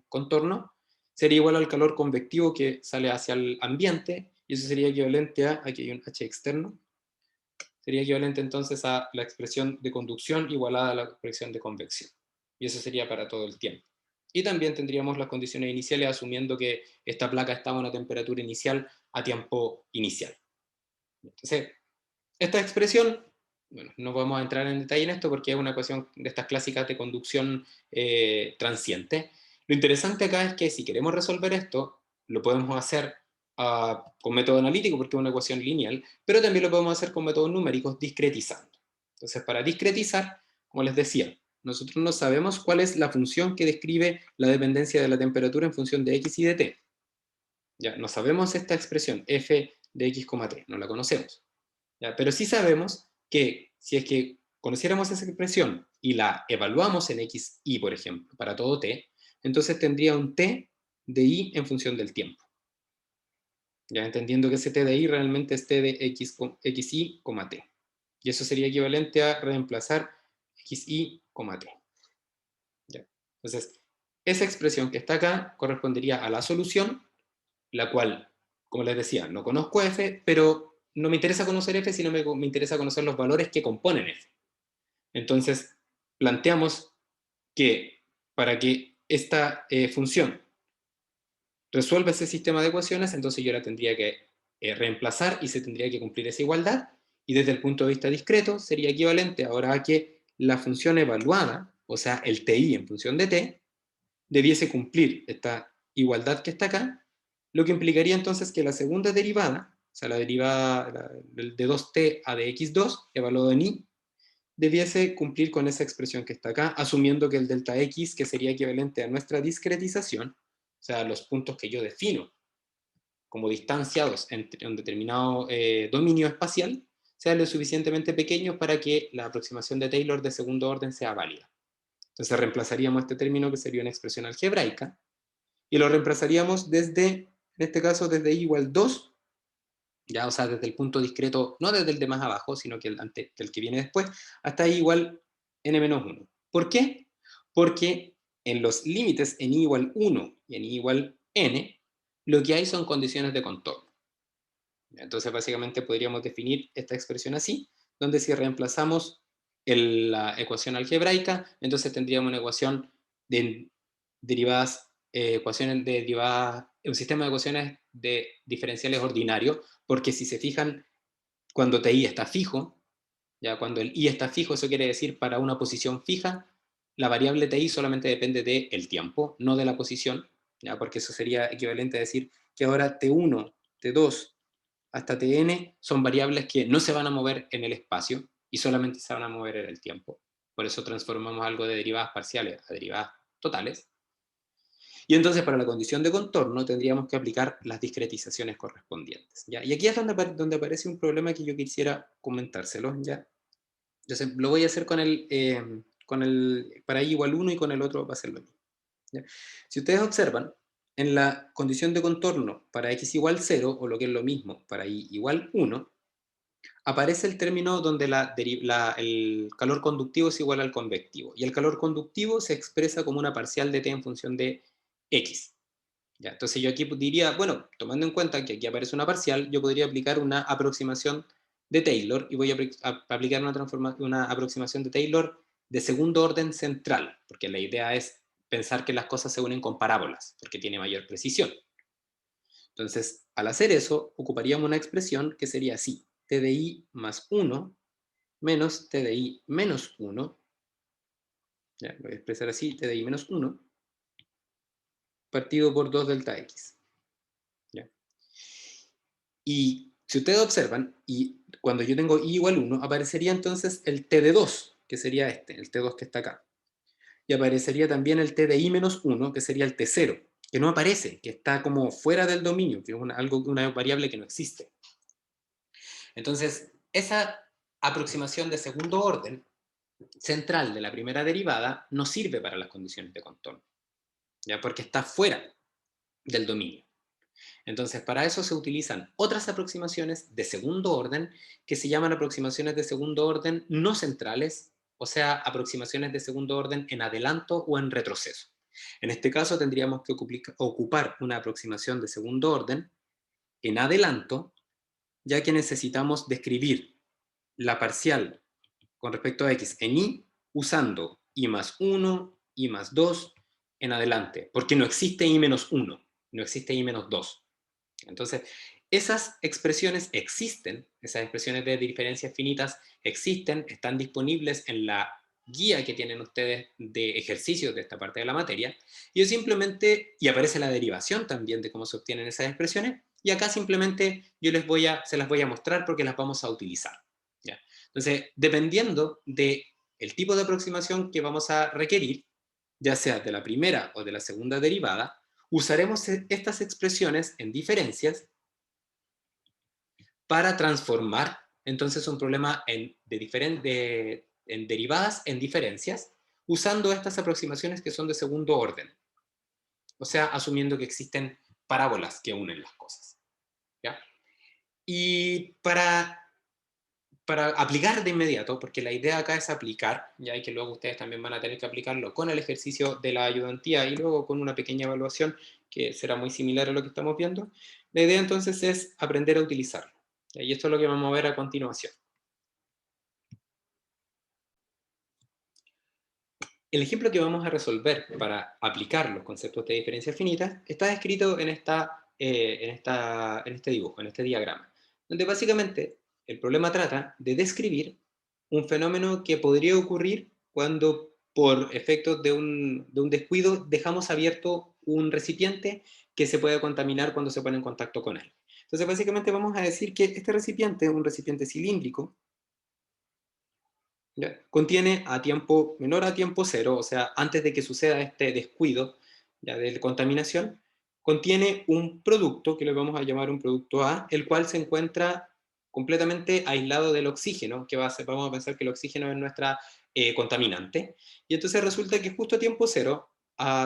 contorno, sería igual al calor convectivo que sale hacia el ambiente, y eso sería equivalente a, aquí hay un H externo, sería equivalente entonces a la expresión de conducción igualada a la expresión de convección. Y eso sería para todo el tiempo. Y también tendríamos las condiciones iniciales asumiendo que esta placa estaba a una temperatura inicial a tiempo inicial. Entonces, esta expresión, bueno, no podemos entrar en detalle en esto porque es una ecuación de estas clásicas de conducción transiente. Lo interesante acá es que si queremos resolver esto, lo podemos hacer con método analítico porque es una ecuación lineal, pero también lo podemos hacer con métodos numéricos discretizando. Entonces, para discretizar, como les decía, nosotros no sabemos cuál es la función que describe la dependencia de la temperatura en función de x y de t. Ya, no sabemos esta expresión, f de x, t, no la conocemos. ¿Ya? Pero sí sabemos que si es que conociéramos esa expresión y la evaluamos en x, y, por ejemplo, para todo t, entonces tendría un t de i en función del tiempo. Ya entendiendo que ese t de i realmente es t de x, xi, t. Y eso sería equivalente a reemplazar xi, t. ¿Ya? Entonces, esa expresión que está acá correspondería a la solución, la cual, como les decía, no conozco f, pero no me interesa conocer f, sino me interesa conocer los valores que componen f. Entonces, planteamos que para que esta función resuelva ese sistema de ecuaciones, entonces yo la tendría que reemplazar y se tendría que cumplir esa igualdad, y desde el punto de vista discreto sería equivalente ahora a que la función evaluada, o sea, el ti en función de t, debiese cumplir esta igualdad que está acá, lo que implicaría entonces que la segunda derivada, o sea, la derivada de 2t a de x2, evaluado en i, debiese cumplir con esa expresión que está acá, asumiendo que el delta x, que sería equivalente a nuestra discretización, o sea, los puntos que yo defino como distanciados entre un determinado dominio espacial, sean lo suficientemente pequeños para que la aproximación de Taylor de segundo orden sea válida. Entonces reemplazaríamos este término, que sería una expresión algebraica, y lo reemplazaríamos desde, en este caso, desde i igual 2, ya, o sea, desde el punto discreto, no desde el de más abajo, sino que el que viene después, hasta i igual n-1. ¿Por qué? Porque en los límites en i igual 1 y en i igual n, lo que hay son condiciones de contorno. Entonces, básicamente podríamos definir esta expresión así, donde si reemplazamos la ecuación algebraica, entonces tendríamos una ecuación de derivadas, ecuaciones de derivadas, un sistema de ecuaciones de diferenciales ordinarios, porque si se fijan, cuando TI está fijo, ya cuando el I está fijo, eso quiere decir para una posición fija, la variable TI solamente depende del tiempo, no de la posición, ya, porque eso sería equivalente a decir que ahora T1, T2, hasta Tn son variables que no se van a mover en el espacio y solamente se van a mover en el tiempo. Por eso transformamos algo de derivadas parciales a derivadas totales. Y entonces para la condición de contorno tendríamos que aplicar las discretizaciones correspondientes, ¿ya? Y aquí es donde aparece un problema que yo quisiera comentárselo, ¿ya? Entonces lo voy a hacer para i igual 1 y con el otro va a ser lo mismo, ¿ya? Si ustedes observan, en la condición de contorno para x igual 0, o lo que es lo mismo, para y igual 1, aparece el término donde el calor conductivo es igual al convectivo. Y el calor conductivo se expresa como una parcial de T en función de X. ¿Ya? Entonces yo aquí diría, bueno, tomando en cuenta que aquí aparece una parcial, yo podría aplicar una aproximación de Taylor y voy a aplicar una aproximación de Taylor de segundo orden central, porque la idea es pensar que las cosas se unen con parábolas, porque tiene mayor precisión. Entonces, al hacer eso, ocuparíamos una expresión que sería así: TDI más 1 menos TDI menos 1, ya, lo voy a expresar así: TDI menos 1 partido por 2 delta X. ¿Ya? Y si ustedes observan, y cuando yo tengo i igual 1, aparecería entonces el t de 2, que sería este, el t2 que está acá. Y aparecería también el t de i menos 1, que sería el t0, que no aparece, que está como fuera del dominio, que es una variable que no existe. Entonces, esa aproximación de segundo orden central de la primera derivada no sirve para las condiciones de contorno, ¿ya? Porque está fuera del dominio. Entonces, para eso se utilizan otras aproximaciones de segundo orden que se llaman aproximaciones de segundo orden no centrales, o sea, aproximaciones de segundo orden en adelanto o en retroceso. En este caso tendríamos que ocupar una aproximación de segundo orden en adelanto, ya que necesitamos describir la parcial con respecto a x en y usando i más 1, i más 2 en adelante, porque no existe i menos 1, no existe i menos 2. Entonces, esas expresiones existen, esas expresiones de diferencias finitas existen, están disponibles en la guía que tienen ustedes de ejercicios de esta parte de la materia, y yo simplemente, y aparece la derivación también de cómo se obtienen esas expresiones, y acá simplemente se las voy a mostrar porque las vamos a utilizar. ¿Ya? Entonces, dependiendo del tipo de aproximación que vamos a requerir, ya sea de la primera o de la segunda derivada, usaremos estas expresiones en diferencias para transformar entonces un problema en derivadas en diferencias, usando estas aproximaciones que son de segundo orden. O sea, asumiendo que existen parábolas que unen las cosas. ¿Ya? Y para aplicar de inmediato, porque la idea acá es aplicar, ya, y que luego ustedes también van a tener que aplicarlo con el ejercicio de la ayudantía y luego con una pequeña evaluación que será muy similar a lo que estamos viendo, la idea entonces es aprender a utilizarlo. Y esto es lo que vamos a ver a continuación. El ejemplo que vamos a resolver para aplicar los conceptos de diferencia finita está descrito en este dibujo, en este diagrama, donde básicamente el problema trata de describir un fenómeno que podría ocurrir cuando por efectos de un descuido dejamos abierto un recipiente que se puede contaminar cuando se pone en contacto con él. Entonces básicamente vamos a decir que este recipiente es un recipiente cilíndrico, ¿ya? Contiene a tiempo menor a tiempo cero, o sea, antes de que suceda este descuido, ya, de contaminación, contiene un producto que le vamos a llamar un producto A, el cual se encuentra completamente aislado del oxígeno, que vamos a pensar que el oxígeno es nuestra contaminante, y entonces resulta que justo a tiempo cero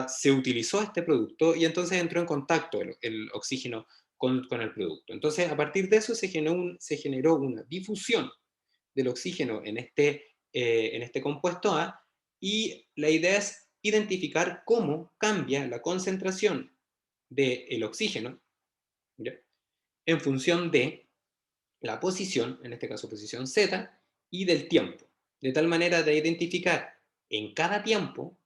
se utilizó este producto y entonces entró en contacto el oxígeno con el producto. Entonces, a partir de eso se generó una difusión del oxígeno en este compuesto A, y la idea es identificar cómo cambia la concentración del oxígeno, ¿ya?, en función de la posición, en este caso posición Z, y del tiempo, de tal manera de identificar en cada tiempo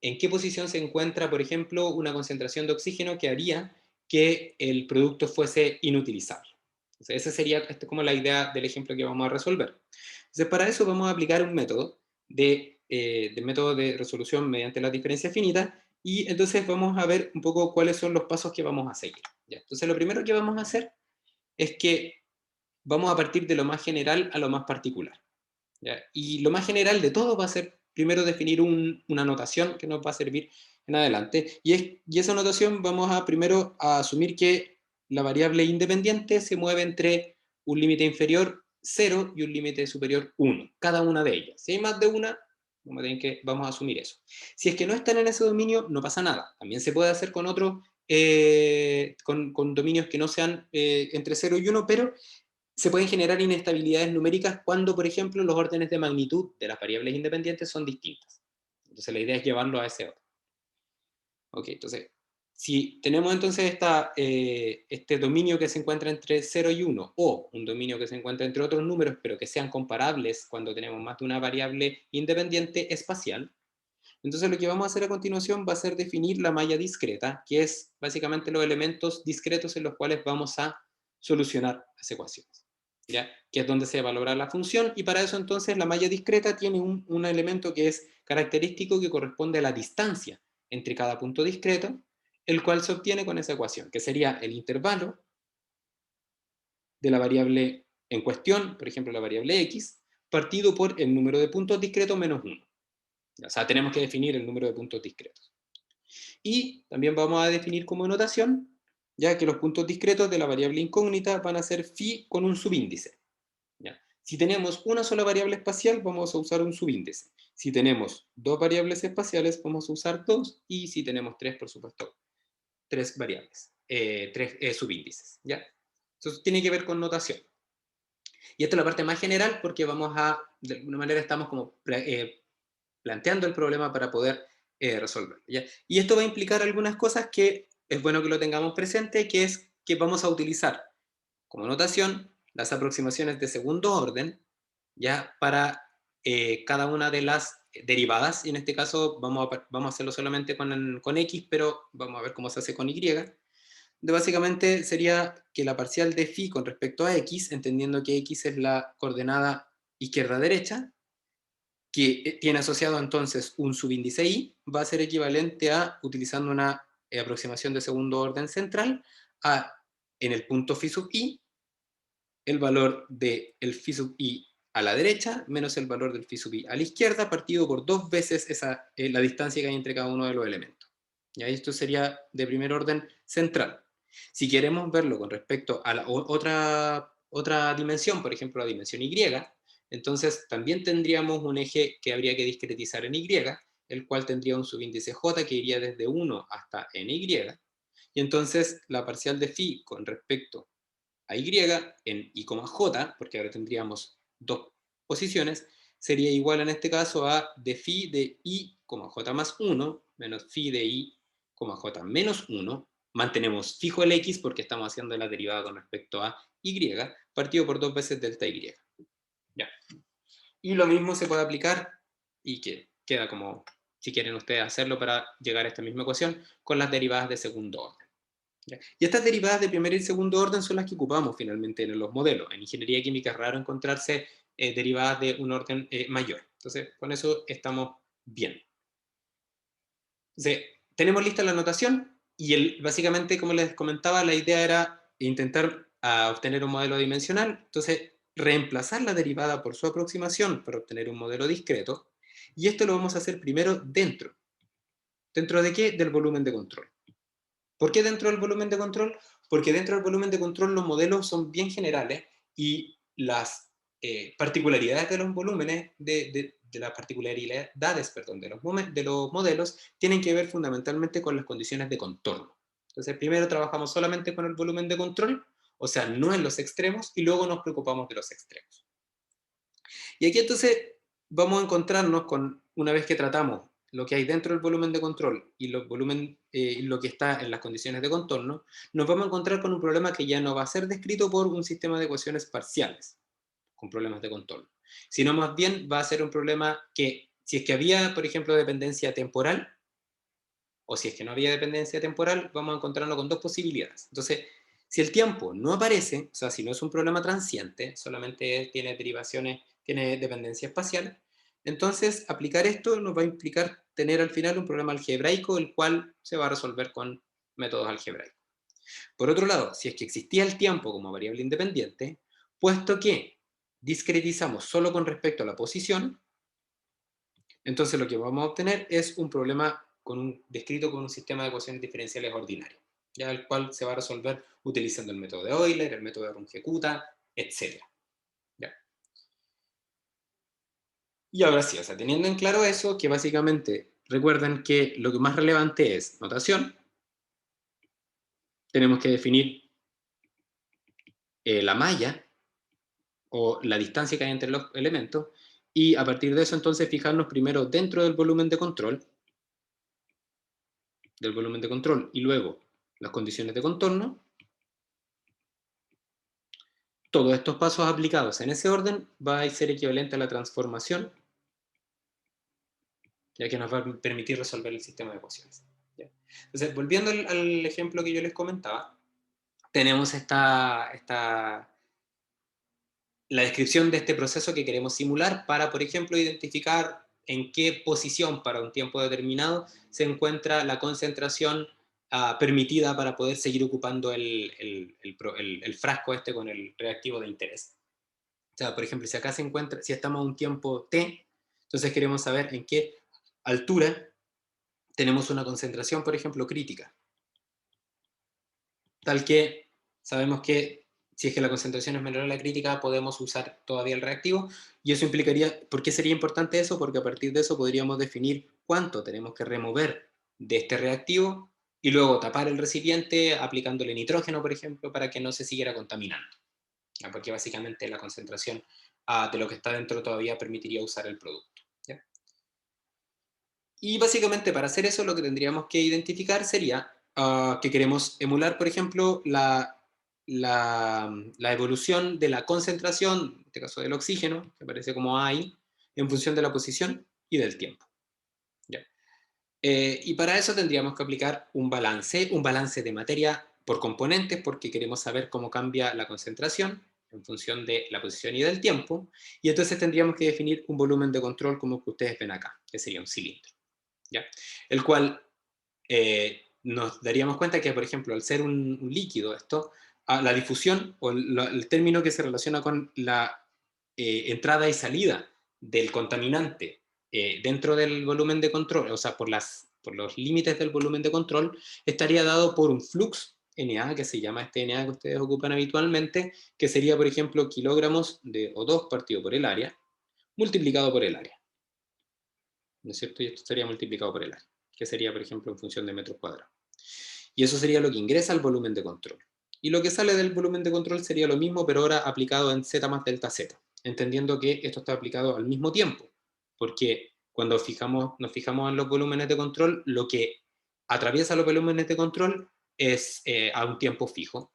en qué posición se encuentra, por ejemplo, una concentración de oxígeno que haría que el producto fuese inutilizable. Entonces, esa sería como la idea del ejemplo que vamos a resolver. Entonces, para eso vamos a aplicar un método método de resolución mediante las diferencias finitas, y entonces vamos a ver un poco cuáles son los pasos que vamos a seguir. ¿Ya? Entonces, lo primero que vamos a hacer es que vamos a partir de lo más general a lo más particular. ¿Ya? Y lo más general de todo va a ser primero definir una notación que nos va a servir en adelante, y esa notación vamos a primero a asumir que la variable independiente se mueve entre un límite inferior 0 y un límite superior 1, cada una de ellas. Si hay más de una, vamos a asumir eso. Si es que no están en ese dominio, no pasa nada. También se puede hacer con otros, con dominios que no sean entre 0 y 1, pero se pueden generar inestabilidades numéricas cuando, por ejemplo, los órdenes de magnitud de las variables independientes son distintas. Entonces la idea es llevarlo a ese orden. Ok, entonces, si tenemos entonces este dominio que se encuentra entre 0 y 1, o un dominio que se encuentra entre otros números, pero que sean comparables cuando tenemos más de una variable independiente espacial, entonces lo que vamos a hacer a continuación va a ser definir la malla discreta, que es básicamente los elementos discretos en los cuales vamos a solucionar las ecuaciones, ¿ya? Que es donde se valora la función, y para eso entonces la malla discreta tiene un elemento que es característico que corresponde a la distancia entre cada punto discreto, el cual se obtiene con esa ecuación, que sería el intervalo de la variable en cuestión, por ejemplo la variable x, partido por el número de puntos discretos menos 1. O sea, tenemos que definir el número de puntos discretos. Y también vamos a definir como notación, ya que los puntos discretos de la variable incógnita van a ser phi con un subíndice. ¿Ya? Si tenemos una sola variable espacial, vamos a usar un subíndice. Si tenemos dos variables espaciales, vamos a usar dos. Y si tenemos tres, por supuesto, tres variables, tres subíndices. ¿Ya? Eso tiene que ver con notación. Y esta es la parte más general porque vamos a, de alguna manera estamos como planteando el problema para poder resolverlo, ¿ya? Y esto va a implicar algunas cosas que es bueno que lo tengamos presente, que es que vamos a utilizar como notación las aproximaciones de segundo orden, ya para cada una de las derivadas, y en este caso vamos a hacerlo solamente con x, pero vamos a ver cómo se hace con y. Básicamente sería que la parcial de phi con respecto a x, entendiendo que x es la coordenada izquierda-derecha, que tiene asociado entonces un subíndice i, va a ser equivalente a, utilizando una aproximación de segundo orden central, a, en el punto phi sub i, el valor del phi sub i a la derecha menos el valor del phi sub i a la izquierda, partido por dos veces la distancia que hay entre cada uno de los elementos. ¿Ya? Esto sería de primer orden central. Si queremos verlo con respecto a la otra dimensión, por ejemplo la dimensión y, entonces también tendríamos un eje que habría que discretizar en y, el cual tendría un subíndice j que iría desde 1 hasta ny, y entonces la parcial de phi con respecto a y en y, j, porque ahora tendríamos dos posiciones, sería igual en este caso a de phi de y, j más 1, menos phi de y, j menos 1, mantenemos fijo el x porque estamos haciendo la derivada con respecto a y, partido por dos veces delta y. Ya. Y lo mismo se puede aplicar, y que queda como, si quieren ustedes hacerlo para llegar a esta misma ecuación, con las derivadas de segundo orden. ¿Ya? Y estas derivadas de primer y segundo orden son las que ocupamos finalmente en los modelos. En ingeniería química es raro encontrarse derivadas de un orden mayor. Entonces, con eso estamos bien. Entonces, tenemos lista la notación y básicamente, como les comentaba, la idea era intentar obtener un modelo dimensional. Entonces, reemplazar la derivada por su aproximación para obtener un modelo discreto. Y esto lo vamos a hacer primero dentro. ¿Dentro de qué? Del volumen de control. ¿Por qué dentro del volumen de control? Porque dentro del volumen de control los modelos son bien generales y las particularidades de los volúmenes, de las particularidades, perdón, de los modelos, tienen que ver fundamentalmente con las condiciones de contorno. Entonces, primero trabajamos solamente con el volumen de control, o sea, no en los extremos, y luego nos preocupamos de los extremos. Y aquí entonces vamos a encontrarnos con, una vez que tratamos lo que hay dentro del volumen de control y lo que está en las condiciones de contorno, nos vamos a encontrar con un problema que ya no va a ser descrito por un sistema de ecuaciones parciales, con problemas de contorno, sino más bien va a ser un problema que, si es que había, por ejemplo, dependencia temporal, o si es que no había dependencia temporal, vamos a encontrarnos con dos posibilidades. Entonces, si el tiempo no aparece, o sea, si no es un problema transiente, solamente tiene derivaciones, tiene dependencia espacial, entonces aplicar esto nos va a implicar tener al final un problema algebraico, el cual se va a resolver con métodos algebraicos. Por otro lado, si es que existía el tiempo como variable independiente, puesto que discretizamos solo con respecto a la posición, entonces lo que vamos a obtener es un problema descrito con un sistema de ecuaciones diferenciales ordinarias, ya el cual se va a resolver utilizando el método de Euler, el método de Runge-Kutta, etc. ¿Ya? Y ahora sí, o sea, teniendo en claro eso, que básicamente recuerden que lo que más relevante es notación, tenemos que definir la malla, o la distancia que hay entre los elementos, y a partir de eso entonces fijarnos primero dentro del volumen de control y luego las condiciones de contorno. Todos estos pasos aplicados en ese orden va a ser equivalente a la transformación, ya que nos va a permitir resolver el sistema de ecuaciones. ¿Ya? Entonces, volviendo al ejemplo que yo les comentaba, tenemos la descripción de este proceso que queremos simular para, por ejemplo, identificar en qué posición para un tiempo determinado se encuentra la concentración permitida para poder seguir ocupando el frasco este con el reactivo de interés. O sea, por ejemplo, si acá se encuentra, si estamos a un tiempo t, entonces queremos saber en qué altura tenemos una concentración, por ejemplo, crítica. Tal que sabemos que si es que la concentración es menor a la crítica, podemos usar todavía el reactivo, y eso implicaría, ¿por qué sería importante eso? Porque a partir de eso podríamos definir cuánto tenemos que remover de este reactivo, y luego tapar el recipiente aplicándole nitrógeno, por ejemplo, para que no se siguiera contaminando. ¿Ya? Porque básicamente la concentración de lo que está dentro todavía permitiría usar el producto. ¿Ya? Y básicamente para hacer eso lo que tendríamos que identificar sería que queremos emular, por ejemplo, la evolución de la concentración, en este caso del oxígeno, que aparece como ahí, en función de la posición y del tiempo. ¿Ya? Y para eso tendríamos que aplicar un balance de materia por componentes, porque queremos saber cómo cambia la concentración en función de la posición y del tiempo, y entonces tendríamos que definir un volumen de control como el que ustedes ven acá, que sería un cilindro. ¿Ya? El cual nos daríamos cuenta que, por ejemplo, al ser un líquido esto, la difusión o el término que se relaciona con la entrada y salida del contaminante dentro del volumen de control, o sea, por los límites del volumen de control, estaría dado por un flux Na, que se llama este Na que ustedes ocupan habitualmente, que sería, por ejemplo, kilogramos de O2 partido por el área, multiplicado por el área. ¿No es cierto? Y esto sería multiplicado por el área, que sería, por ejemplo, en función de metros cuadrados. Y eso sería lo que ingresa al volumen de control. Y lo que sale del volumen de control sería lo mismo, pero ahora aplicado en Z más delta Z, entendiendo que esto está aplicado al mismo tiempo, porque cuando nos fijamos en los volúmenes de control, lo que atraviesa los volúmenes de control es a un tiempo fijo,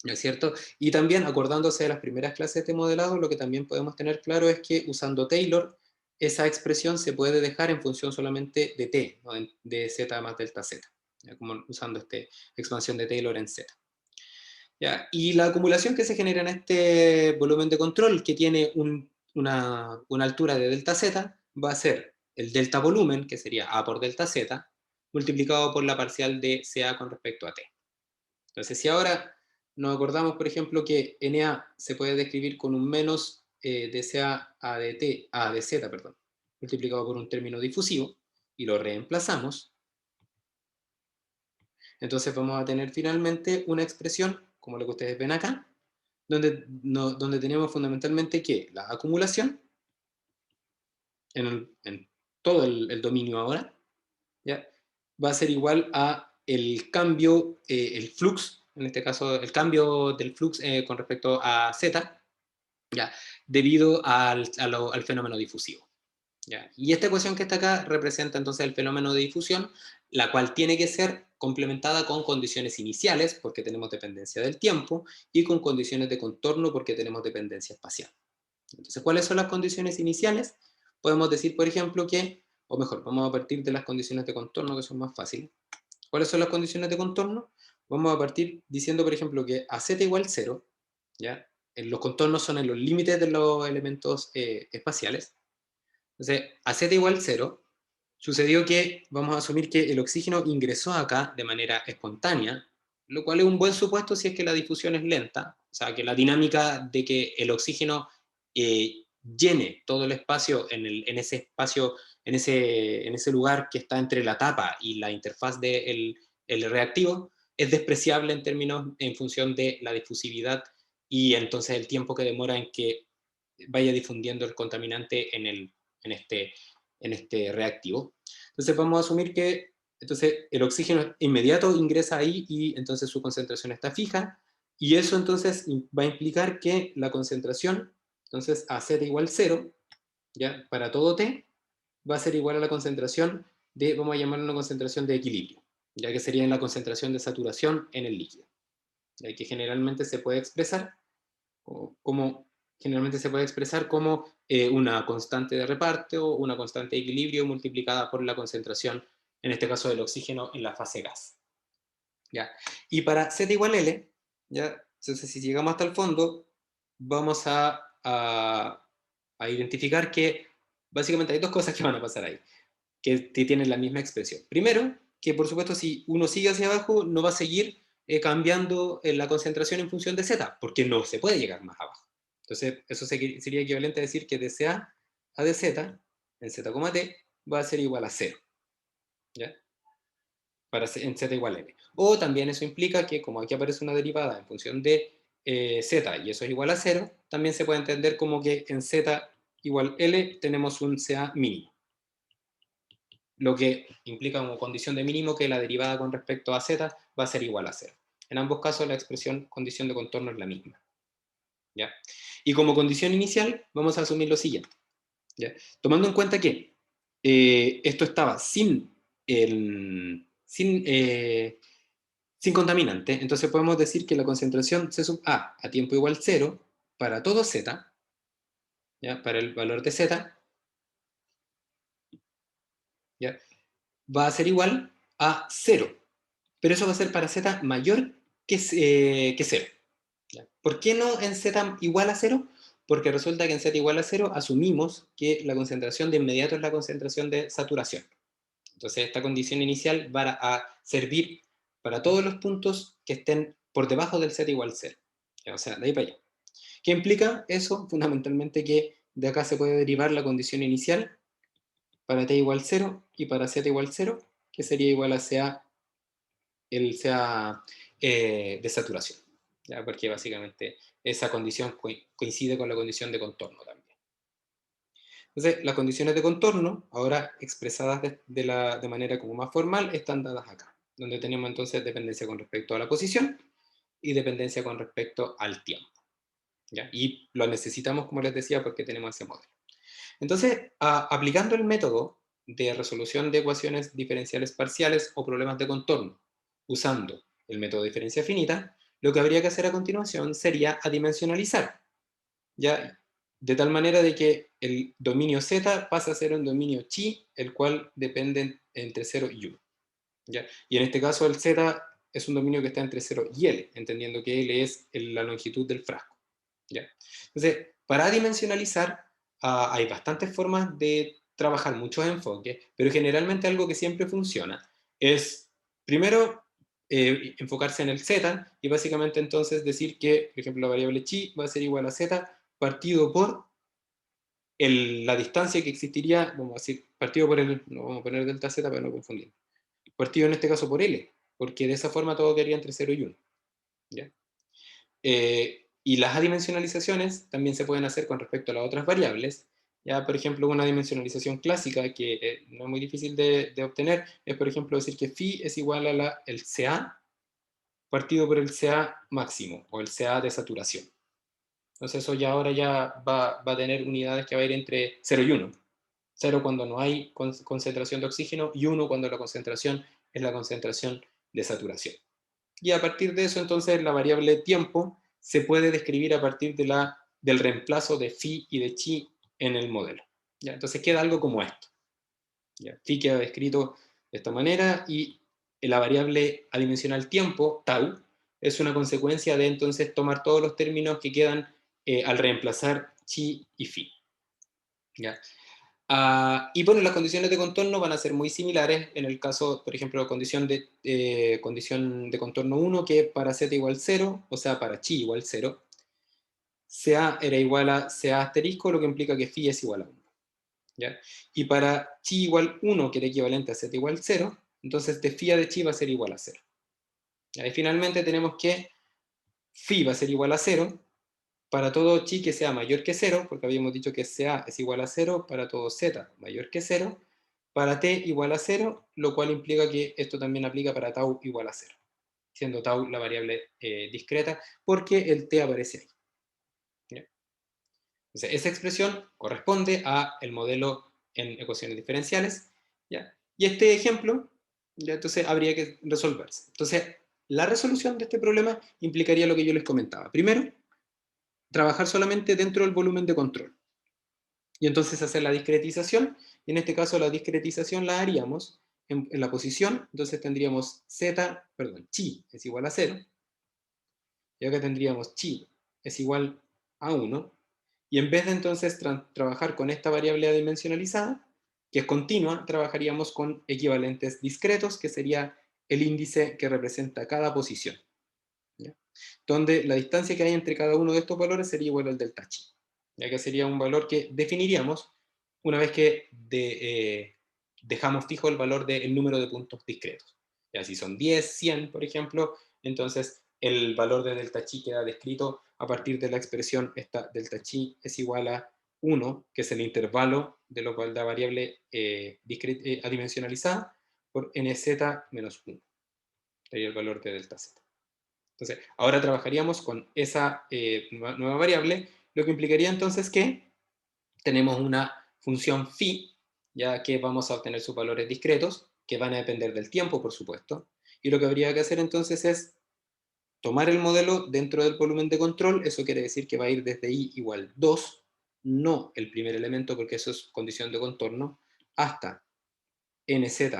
¿no es cierto? Y también, acordándose de las primeras clases de modelado, lo que también podemos tener claro es que usando Taylor, esa expresión se puede dejar en función solamente de t, ¿no? De z más delta z, ¿ya? Como usando esta expansión de Taylor en z. ¿Ya? Y la acumulación que se genera en este volumen de control, que tiene una altura de delta z, va a ser el delta volumen, que sería A por delta z, multiplicado por la parcial de CA con respecto a t. Entonces, si ahora nos acordamos, por ejemplo, que Na se puede describir con un menos dCA a de t, a de z, perdón, multiplicado por un término difusivo, y lo reemplazamos, entonces vamos a tener finalmente una expresión, como lo que ustedes ven acá, donde tenemos fundamentalmente que la acumulación, en todo el dominio ahora, ¿ya? Va a ser igual a el cambio, el flux, en este caso el cambio del flux con respecto a z, ¿ya? Debido al fenómeno difusivo. ¿Ya? Y esta ecuación que está acá representa entonces el fenómeno de difusión, la cual tiene que ser complementada con condiciones iniciales, porque tenemos dependencia del tiempo, y con condiciones de contorno, porque tenemos dependencia espacial. Entonces, ¿cuáles son las condiciones iniciales? Podemos decir, por ejemplo, que, o mejor, vamos a partir de las condiciones de contorno, que son más fáciles. ¿Cuáles son las condiciones de contorno? Vamos a partir diciendo, por ejemplo, que a z igual 0, ¿ya? Los contornos son en los límites de los elementos espaciales. Entonces, a z igual 0, sucedió que vamos a asumir que el oxígeno ingresó acá de manera espontánea, lo cual es un buen supuesto si es que la difusión es lenta, o sea, que la dinámica de que el oxígeno llene todo el espacio en ese espacio, en ese lugar que está entre la tapa y la interfaz del el reactivo, es despreciable en función de la difusividad y entonces el tiempo que demora en que vaya difundiendo el contaminante en este, en este reactivo. Entonces vamos a asumir que entonces, el oxígeno inmediato ingresa ahí y entonces su concentración está fija, y eso entonces va a implicar que la concentración Entonces, a z igual 0, ¿ya? Para todo t, va a ser igual a la concentración de, vamos a llamarlo una concentración de equilibrio, ya que sería la concentración de saturación en el líquido, ya que generalmente se puede expresar como, una constante de reparto o una constante de equilibrio multiplicada por la concentración, en este caso del oxígeno en la fase gas. ¿Ya? Y para z igual L, ¿ya? Entonces si llegamos hasta el fondo, vamos a identificar que básicamente hay dos cosas que van a pasar ahí, que tienen la misma expresión. Primero, que por supuesto si uno sigue hacia abajo, no va a seguir cambiando la concentración en función de z, porque no se puede llegar más abajo. Entonces, eso sería equivalente a decir que de CA a dz, en z, t, va a ser igual a 0. ¿Ya? En z igual a n. O también eso implica que, como aquí aparece una derivada en función de z y eso es igual a 0, también se puede entender como que en z igual L tenemos un CA mínimo. Lo que implica como condición de mínimo que la derivada con respecto a z va a ser igual a 0. En ambos casos la expresión condición de contorno es la misma. ¿Ya? Y como condición inicial vamos a asumir lo siguiente. ¿Ya? Tomando en cuenta que esto estaba sin contaminante, entonces podemos decir que la concentración C sub a tiempo igual 0 para todo z, ¿ya? Para el valor de z, ¿ya? Va a ser igual a 0. Pero eso va a ser para z mayor que 0. ¿Ya? ¿Por qué no en z igual a 0? Porque resulta que en z igual a 0 asumimos que la concentración de inmediato es la concentración de saturación. Entonces esta condición inicial va a servir para todos los puntos que estén por debajo del z igual 0. O sea, de ahí para allá. ¿Qué implica eso? Fundamentalmente que de acá se puede derivar la condición inicial para t igual 0 y para z igual 0, que sería igual a el CA de saturación, ¿ya? Porque básicamente esa condición coincide con la condición de contorno también. Entonces, las condiciones de contorno, ahora expresadas de manera como más formal, están dadas acá, donde tenemos entonces dependencia con respecto a la posición y dependencia con respecto al tiempo, ¿ya? Y lo necesitamos, como les decía, porque tenemos ese modelo. Entonces, aplicando el método de resolución de ecuaciones diferenciales parciales o problemas de contorno, usando el método de diferencia finita, lo que habría que hacer a continuación sería adimensionalizar, ¿ya? De tal manera de que el dominio Z pasa a ser un dominio chi, el cual depende entre 0 y 1. ¿Ya? Y en este caso el Z es un dominio que está entre 0 y L, entendiendo que L es la longitud del frasco. ¿Ya? Entonces, para adimensionalizar hay bastantes formas de trabajar, muchos enfoques, pero generalmente algo que siempre funciona es, primero, enfocarse en el z y básicamente entonces decir que, por ejemplo, la variable chi va a ser igual a z partido por la distancia que existiría, vamos a decir, partido por no vamos a poner delta z para no confundir, partido en este caso por L, porque de esa forma todo quedaría entre 0 y 1. ¿Ya? Y las adimensionalizaciones también se pueden hacer con respecto a las otras variables. Ya, por ejemplo, una dimensionalización clásica que no es muy difícil de obtener es, por ejemplo, decir que phi es igual a el CA partido por el CA máximo o el CA de saturación. Entonces eso ya ahora ya va a tener unidades que va a ir entre 0 y 1. 0 cuando no hay concentración de oxígeno y 1 cuando la concentración es la concentración de saturación. Y a partir de eso, entonces, la variable tiempo se puede describir a partir del reemplazo de phi y de chi en el modelo. ¿Ya? Entonces queda algo como esto. ¿Ya? Phi queda descrito de esta manera y la variable adimensional tiempo, tau, es una consecuencia de entonces tomar todos los términos que quedan al reemplazar chi y phi. ¿Ya? Y bueno, las condiciones de contorno van a ser muy similares en el caso, por ejemplo, condición de contorno 1, que para z igual 0, o sea, para chi igual 0, CA era igual a CA asterisco, lo que implica que phi es igual a 1. ¿Ya? Y para chi igual 1, que era equivalente a z igual 0, entonces de phi de chi va a ser igual a 0. ¿Ya? Y finalmente tenemos que phi va a ser igual a 0, para todo chi que sea mayor que 0, porque habíamos dicho que CA es igual a 0, para todo z mayor que 0, para t igual a 0, lo cual implica que esto también aplica para tau igual a 0, siendo tau la variable discreta, porque el t aparece ahí. ¿Ya? Entonces, esa expresión corresponde a el modelo en ecuaciones diferenciales, ¿ya? Y este ejemplo, ya entonces habría que resolverse. Entonces, la resolución de este problema implicaría lo que yo les comentaba. Primero, trabajar solamente dentro del volumen de control. Y entonces hacer la discretización, y en este caso la discretización la haríamos en la posición, entonces tendríamos chi es igual a 0, y acá tendríamos chi es igual a 1, y en vez de entonces trabajar con esta variable adimensionalizada, que es continua, trabajaríamos con equivalentes discretos, que sería el índice que representa cada posición, ¿ya? Donde la distancia que hay entre cada uno de estos valores sería igual al delta chi, ya que sería un valor que definiríamos una vez que dejamos fijo el valor del número de puntos discretos. Ya, si son 10, 100, por ejemplo, entonces el valor de delta chi queda descrito a partir de la expresión esta delta chi es igual a 1, que es el intervalo de la variable adimensionalizada, por nz menos 1. Sería el valor de delta z. Entonces, ahora trabajaríamos con esa nueva variable, lo que implicaría entonces que tenemos una función phi, ya que vamos a obtener sus valores discretos, que van a depender del tiempo, por supuesto, y lo que habría que hacer entonces es tomar el modelo dentro del volumen de control, eso quiere decir que va a ir desde i igual 2, no el primer elemento porque eso es condición de contorno, hasta nz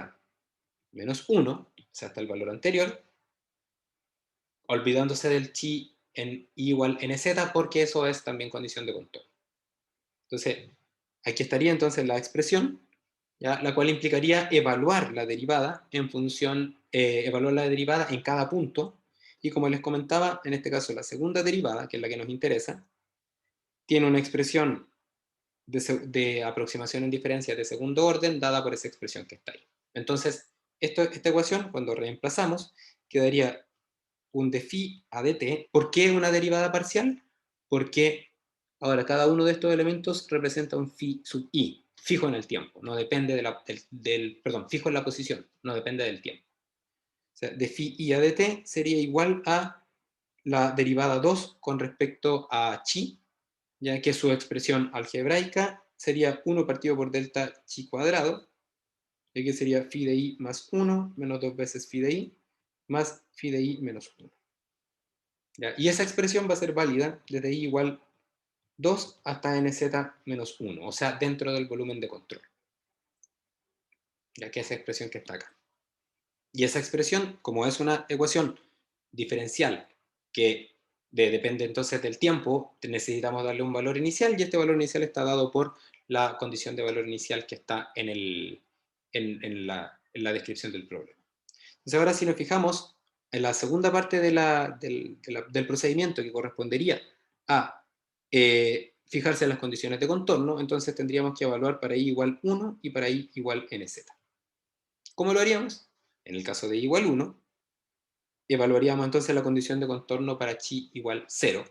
menos 1, o sea, hasta el valor anterior, olvidándose del chi en i igual nz porque eso es también condición de contorno. Entonces, aquí estaría entonces la expresión, ¿ya? La cual implicaría evaluar la derivada en función, evaluar la derivada en cada punto, y como les comentaba, en este caso la segunda derivada, que es la que nos interesa, tiene una expresión de aproximación en diferencia de segundo orden dada por esa expresión que está ahí. Entonces, esta ecuación, cuando reemplazamos, quedaría un de phi a dt. ¿Por qué una derivada parcial? Porque ahora cada uno de estos elementos representa un phi sub i, fijo en el tiempo, no depende perdón, fijo en la posición, no depende del tiempo. O sea, de phi i a dt sería igual a la derivada 2 con respecto a chi, ya que su expresión algebraica sería 1 partido por delta chi cuadrado, ya que sería phi de i más 1 menos 2 veces phi de i más phi de i menos 1. ¿Ya? Y esa expresión va a ser válida desde i igual 2 hasta nz menos 1, o sea, dentro del volumen de control, ya que esa expresión que está acá. Y esa expresión, como es una ecuación diferencial que depende entonces del tiempo, necesitamos darle un valor inicial, y este valor inicial está dado por la condición de valor inicial que está en la descripción del problema. Entonces ahora si nos fijamos en la segunda parte del procedimiento, que correspondería a fijarse en las condiciones de contorno, entonces tendríamos que evaluar para i igual 1 y para i igual nz. ¿Cómo lo haríamos? En el caso de i igual 1, evaluaríamos entonces la condición de contorno para chi igual 0.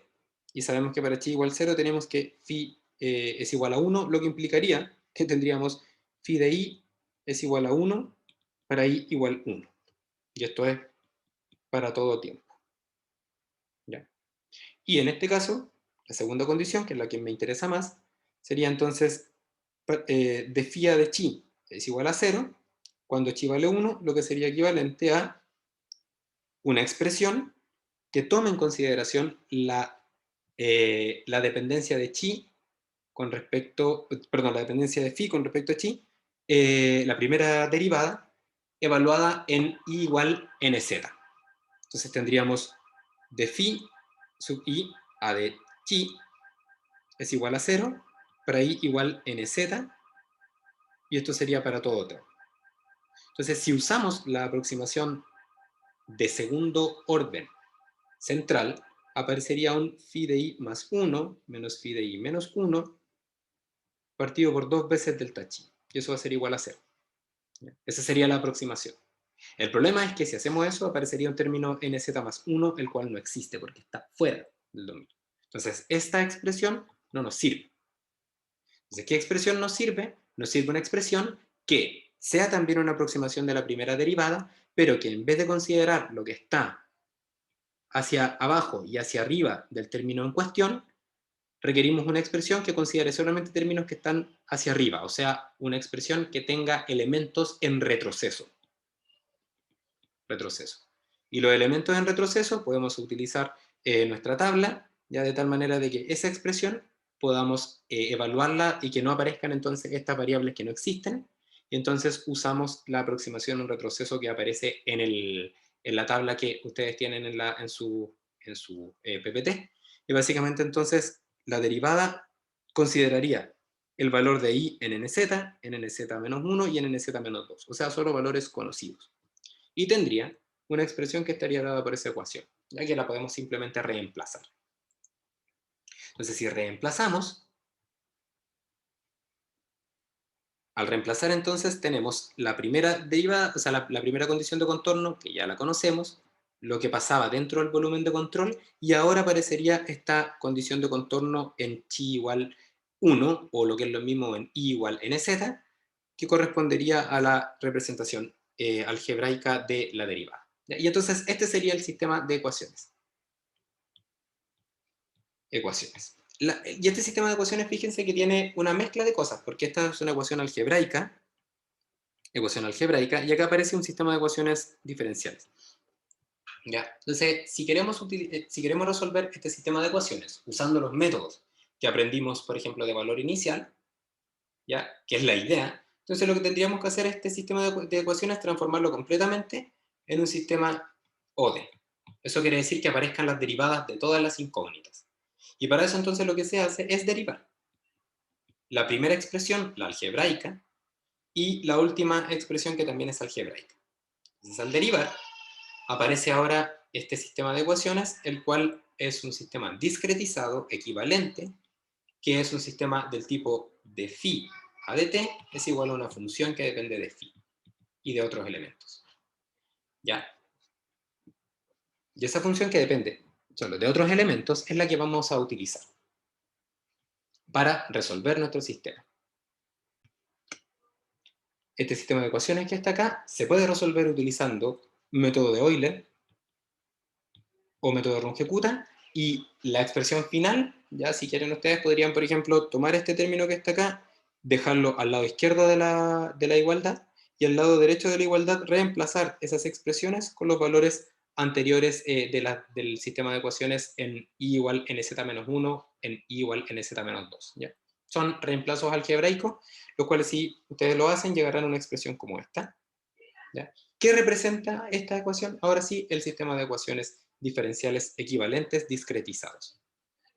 Y sabemos que para chi igual 0 tenemos que phi es igual a 1, lo que implicaría que tendríamos phi de i es igual a 1 para i igual 1. Y esto es para todo tiempo. ¿Ya? Y en este caso, la segunda condición, que es la que me interesa más, sería entonces de phi de chi es igual a 0, cuando chi vale 1, lo que sería equivalente a una expresión que tome en consideración la dependencia de chi con respecto, perdón, la dependencia de phi con respecto a chi, la primera derivada, evaluada en i igual nz. Entonces tendríamos de phi sub i a de chi es igual a 0, para i igual nz, y esto sería para todo t. Entonces, si usamos la aproximación de segundo orden central, aparecería un phi de i más 1 menos phi de i menos 1 partido por 2 veces delta chi, y eso va a ser igual a 0. Esa sería la aproximación. El problema es que si hacemos eso, aparecería un término nz más 1, el cual no existe porque está fuera del dominio. Entonces, esta expresión no nos sirve. Entonces, ¿qué expresión nos sirve? Nos sirve una expresión que sea también una aproximación de la primera derivada, pero que en vez de considerar lo que está hacia abajo y hacia arriba del término en cuestión, requerimos una expresión que considere solamente términos que están hacia arriba, o sea, una expresión que tenga elementos en retroceso. Y los elementos en retroceso podemos utilizar nuestra tabla, ya de tal manera de que esa expresión podamos evaluarla y que no aparezcan entonces estas variables que no existen, y entonces usamos la aproximación en retroceso que aparece en la tabla que ustedes tienen en su PPT, y básicamente entonces la derivada consideraría el valor de i en nz-1 y en nz-2, o sea, solo valores conocidos. Y tendría una expresión que estaría dada por esa ecuación, ya que la podemos simplemente reemplazar. Entonces, si reemplazamos, al reemplazar entonces tenemos la primera derivada, o sea, la primera condición de contorno, que ya la conocemos, lo que pasaba dentro del volumen de control, y ahora aparecería esta condición de contorno en chi igual 1, o lo que es lo mismo en i igual nz, que correspondería a la representación algebraica de la derivada. Y entonces este sería el sistema de ecuaciones. Y este sistema de ecuaciones, fíjense que tiene una mezcla de cosas, porque esta es una ecuación algebraica, y acá aparece un sistema de ecuaciones diferenciales. ¿Ya? Entonces, si queremos resolver este sistema de ecuaciones usando los métodos que aprendimos, por ejemplo, de valor inicial, ¿ya? Que es la idea, entonces lo que tendríamos que hacer este sistema de ecuaciones es transformarlo completamente en un sistema ODE. Eso quiere decir que aparezcan las derivadas de todas las incógnitas. Y para eso entonces lo que se hace es derivar la primera expresión, la algebraica, y la última expresión que también es algebraica. Entonces al derivar, aparece ahora este sistema de ecuaciones, el cual es un sistema discretizado, equivalente, que es un sistema del tipo de phi a de t es igual a una función que depende de phi y de otros elementos. ¿Ya? Y esa función que depende solo de otros elementos es la que vamos a utilizar para resolver nuestro sistema. Este sistema de ecuaciones que está acá se puede resolver utilizando método de Euler o método de Runge-Kutta, y la expresión final, ya si quieren ustedes podrían, por ejemplo, tomar este término que está acá, dejarlo al lado izquierdo de la igualdad, y al lado derecho de la igualdad reemplazar esas expresiones con los valores anteriores del sistema de ecuaciones en i igual nz-1, en i igual nz-2. ¿Ya? Son reemplazos algebraicos, los cuales si ustedes lo hacen llegarán a una expresión como esta. ¿Ya? ¿Qué representa esta ecuación? Ahora sí, el sistema de ecuaciones diferenciales equivalentes discretizados,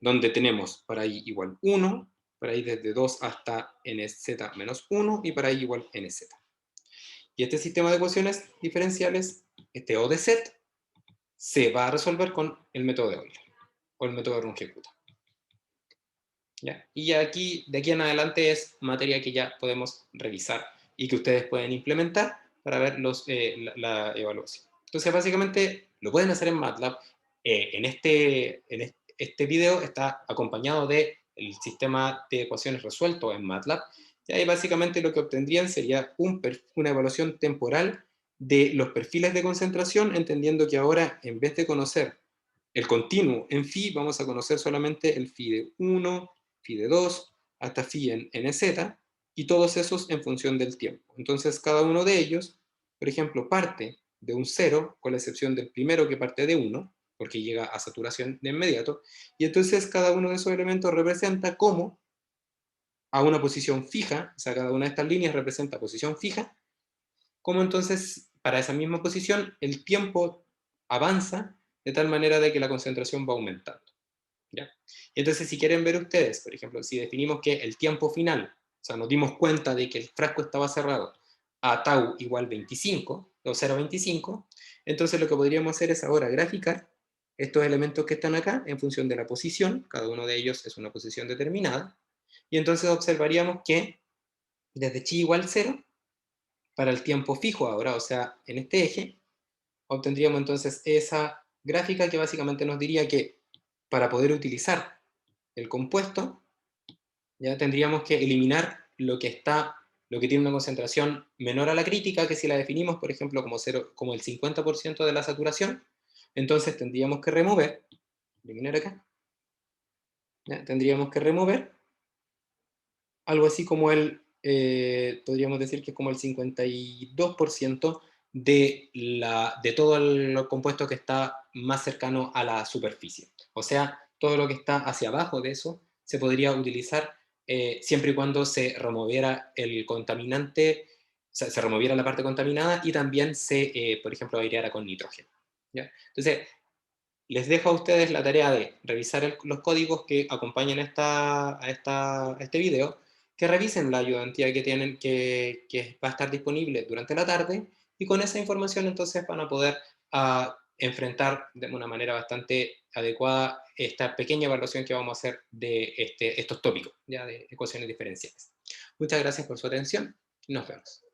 donde tenemos para i igual 1, para i desde 2 hasta nz menos 1 y para i igual nz. Y este sistema de ecuaciones diferenciales, este O de set, se va a resolver con el método de Euler o el método de Runge-Kutta. ¿Ya? Y aquí, de aquí en adelante es materia que ya podemos revisar y que ustedes pueden implementar para ver la evaluación. Entonces, básicamente, lo pueden hacer en MATLAB. Este video está acompañado del sistema de ecuaciones resuelto en MATLAB. Y ahí básicamente lo que obtendrían sería una evaluación temporal de los perfiles de concentración, entendiendo que ahora, en vez de conocer el continuo en phi, vamos a conocer solamente el phi de 1, phi de 2, hasta phi en nz, y todos esos en función del tiempo. Entonces, cada uno de ellos, por ejemplo, parte de un 0, con la excepción del primero que parte de 1, porque llega a saturación de inmediato, y entonces cada uno de esos elementos representa como a una posición fija, o sea, cada una de estas líneas representa posición fija, como entonces para esa misma posición el tiempo avanza de tal manera de que la concentración va aumentando. ¿Ya? Y entonces si quieren ver ustedes, por ejemplo, si definimos que el tiempo final, o sea, nos dimos cuenta de que el frasco estaba cerrado a tau igual 25, o 0,25, entonces lo que podríamos hacer es ahora graficar estos elementos que están acá en función de la posición, cada uno de ellos es una posición determinada, y entonces observaríamos que desde chi igual 0, para el tiempo fijo ahora, o sea, en este eje, obtendríamos entonces esa gráfica que básicamente nos diría que para poder utilizar el compuesto, ya tendríamos que eliminar lo que tiene una concentración menor a la crítica, que si la definimos, por ejemplo, como el 50% de la saturación, entonces tendríamos que eliminar acá, ¿ya? Tendríamos que remover algo así como podríamos decir que es como el 52% de todo el compuesto que está más cercano a la superficie. O sea, todo lo que está hacia abajo de eso se podría utilizar siempre y cuando se removiera el contaminante, o sea, se removiera la parte contaminada y también por ejemplo, aireara con nitrógeno. ¿Ya? Entonces, les dejo a ustedes la tarea de revisar los códigos que acompañan a este video, que revisen la ayudantía que tienen, que va a estar disponible durante la tarde, y con esa información entonces van a poder enfrentar de una manera bastante adecuada esta pequeña evaluación que vamos a hacer de estos tópicos, ya de ecuaciones diferenciales. Muchas gracias por su atención y nos vemos.